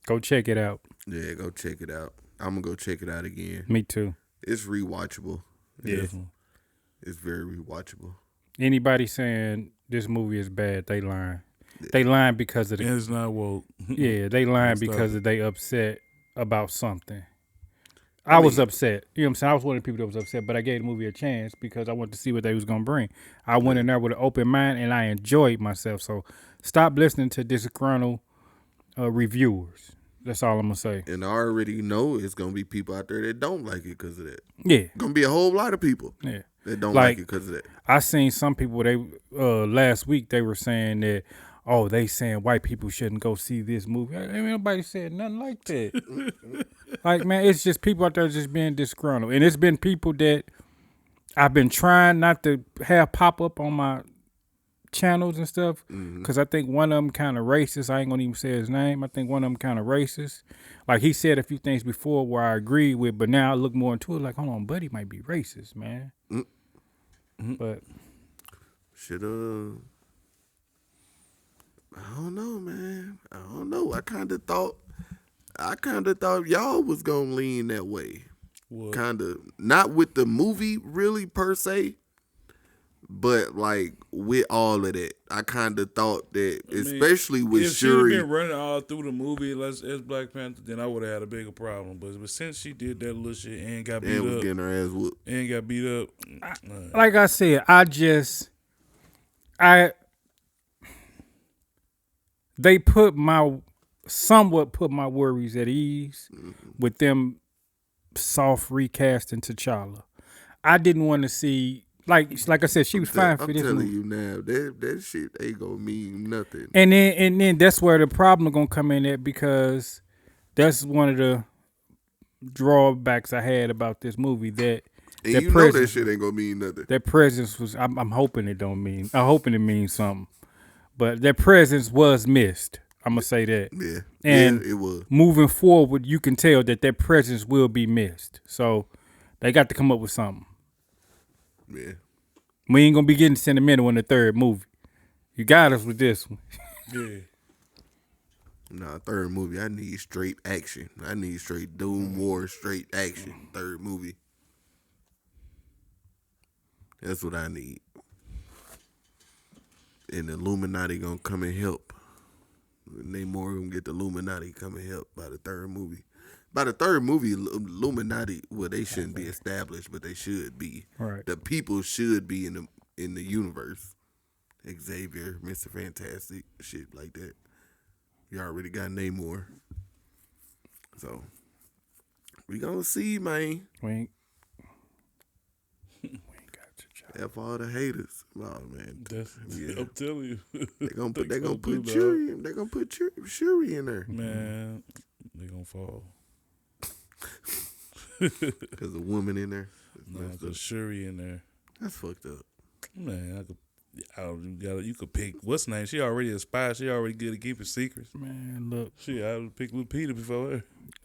Go check it out. Yeah, go check it out. I'm gonna go check it out again. Me too. It's rewatchable. Yeah. It's very rewatchable. Anybody saying this movie is bad, they lying. Yeah. They lying because of the. It's not woke. Yeah, they lying because they upset about something. I was upset. You know what I'm saying? I was one of the people that was upset, but I gave the movie a chance because I wanted to see what they was gonna bring. I went in there with an open mind and I enjoyed myself. So stop listening to disgruntled reviewers. That's all I'm gonna say. And I already know it's gonna be people out there that don't like it because of that. Yeah, gonna be a whole lot of people. Yeah, that don't like it because of that. I seen some people. They last week they were saying that. Oh, they saying white people shouldn't go see this movie. I mean, nobody said nothing like that. Like, man, it's just people out there just being disgruntled. And it's been people that I've been trying not to have pop up on my channels and stuff because I think one of them kind of racist. I ain't going to even say his name. I think one of them kind of racist. Like, he said a few things before where I agreed with, but now I look more into it like, hold on, buddy might be racist, man. But should've... I don't know, man. I don't know. I kind of thought y'all was gonna lean that way. Kind of not with the movie really per se, but like with all of that, I kind of thought that, especially with Shuri. If she had been running all through the movie as Black Panther, then I would have had a bigger problem. But since she did that little shit and got beat up, getting her ass whooped, and got beat up, like I said, they somewhat put my worries at ease with them soft recasting T'Challa. I didn't want to see like I said, she was fine for this movie. I'm telling you now, that shit ain't gonna mean nothing. And then that's where the problem gonna come in at because that's one of the drawbacks I had about this movie that. And you know that shit ain't gonna mean nothing. That presence was. I'm hoping it don't mean. I'm hoping it means something. But their presence was missed. I'm gonna say that. Yeah, and it was. Moving forward, you can tell that their presence will be missed. So they got to come up with something. Yeah, we ain't gonna be getting sentimental in the third movie. You got us with this one. Yeah. Nah, third movie. I need straight action. I need straight Doom War, straight action. Third movie. That's what I need. And the Illuminati gonna come and help. Namor gonna get the Illuminati come and help by the third movie. By the third movie, Illuminati, well, they shouldn't be established, but they should be. Right. The people should be in the universe. Xavier, Mr. Fantastic, shit like that. You already got Namor. So we gonna see, man. We ain't F all the haters. Oh man, I'm telling you, they gonna put Shuri. They gonna put Shuri in there. Man, they gonna fall because a woman in there. Nah, cause Shuri in there. That's fucked up. Man, you could pick what's name. She already a spy. She already good at keeping secrets. Man, look, I would pick Lupita before her.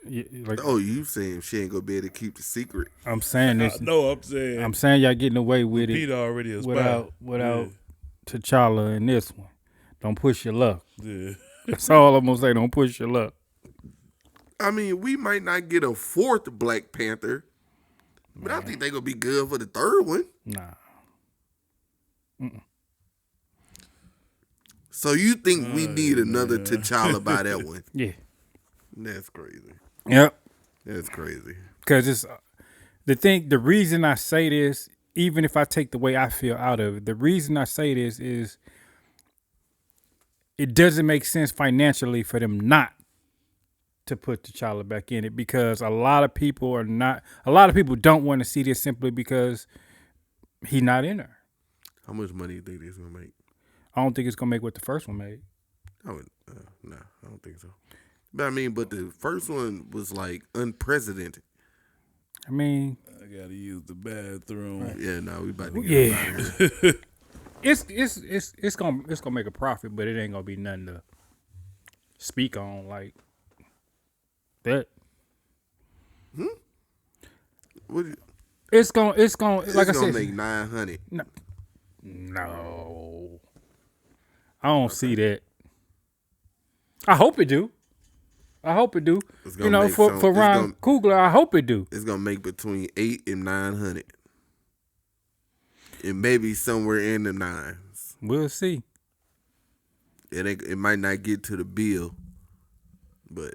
Yeah, like, you saying she ain't gonna be able to keep the secret? I'm saying this. No, I'm saying y'all getting away with Lupita it. Already a spy. Without T'Challa in this one. Don't push your luck. Yeah. That's all I'm gonna say. Don't push your luck. I mean, we might not get a fourth Black Panther, but I think they gonna be good for the third one. Nah. Mm-mm. So you think we need another T'Challa by that one? Yeah. That's crazy. Yep. That's crazy. Because the reason I say this, even if I take the way I feel out of it, the reason I say this is it doesn't make sense financially for them not to put T'Challa back in it, because a lot of people don't want to see this simply because he's not in there. How much money do you think it's gonna make? I don't think it's gonna make what the first one made. No, I don't think so. But I mean, the first one was like unprecedented. I mean, I gotta use the bathroom. Right. Yeah, no, we about to get out of here. It's gonna make a profit, but it ain't gonna be nothing to speak on like that. It's gonna like I said, make 900. No, I don't see that. I hope it do. You know, for Ron Coogler, I hope it do. It's gonna make between 800 and 900. It may be somewhere in the nines. We'll see. It might not get to the bill, but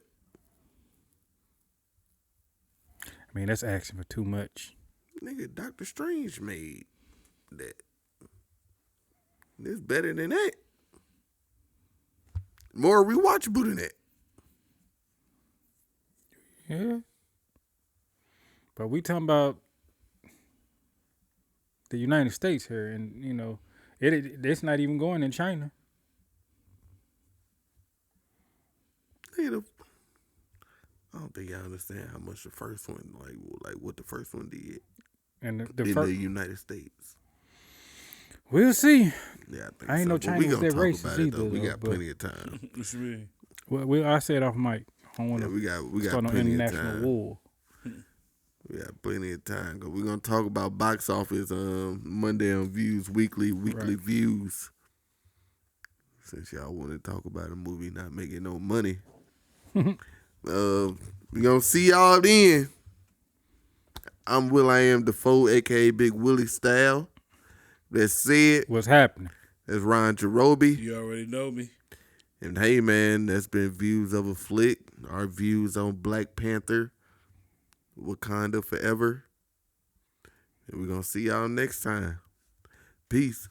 I mean, that's asking for too much. Nigga, Doctor Strange made that. It's better than that. More rewatchable than that. Yeah. But we talking about the United States here, and you know, it's not even going in China. I don't think I understand how much the first one, like what the first one did, and the United States. We'll see. Yeah, I ain't no Chinese that racist either. We got plenty of time. What you mean? Well, I said off mic. I don't want to. We got start plenty no of international time. war. We got plenty of time. Cause we're gonna talk about box office Monday on Views weekly right. Views. Since y'all want to talk about a movie not making no money, we gonna see y'all then. I'm Will.I.Am Defoe, aka Big Willie Style. That's said. What's happening? That's Ron Jerobi. You already know me. And hey, man, that's been Views of a Flick. Our views on Black Panther, Wakanda Forever. And we're going to see y'all next time. Peace.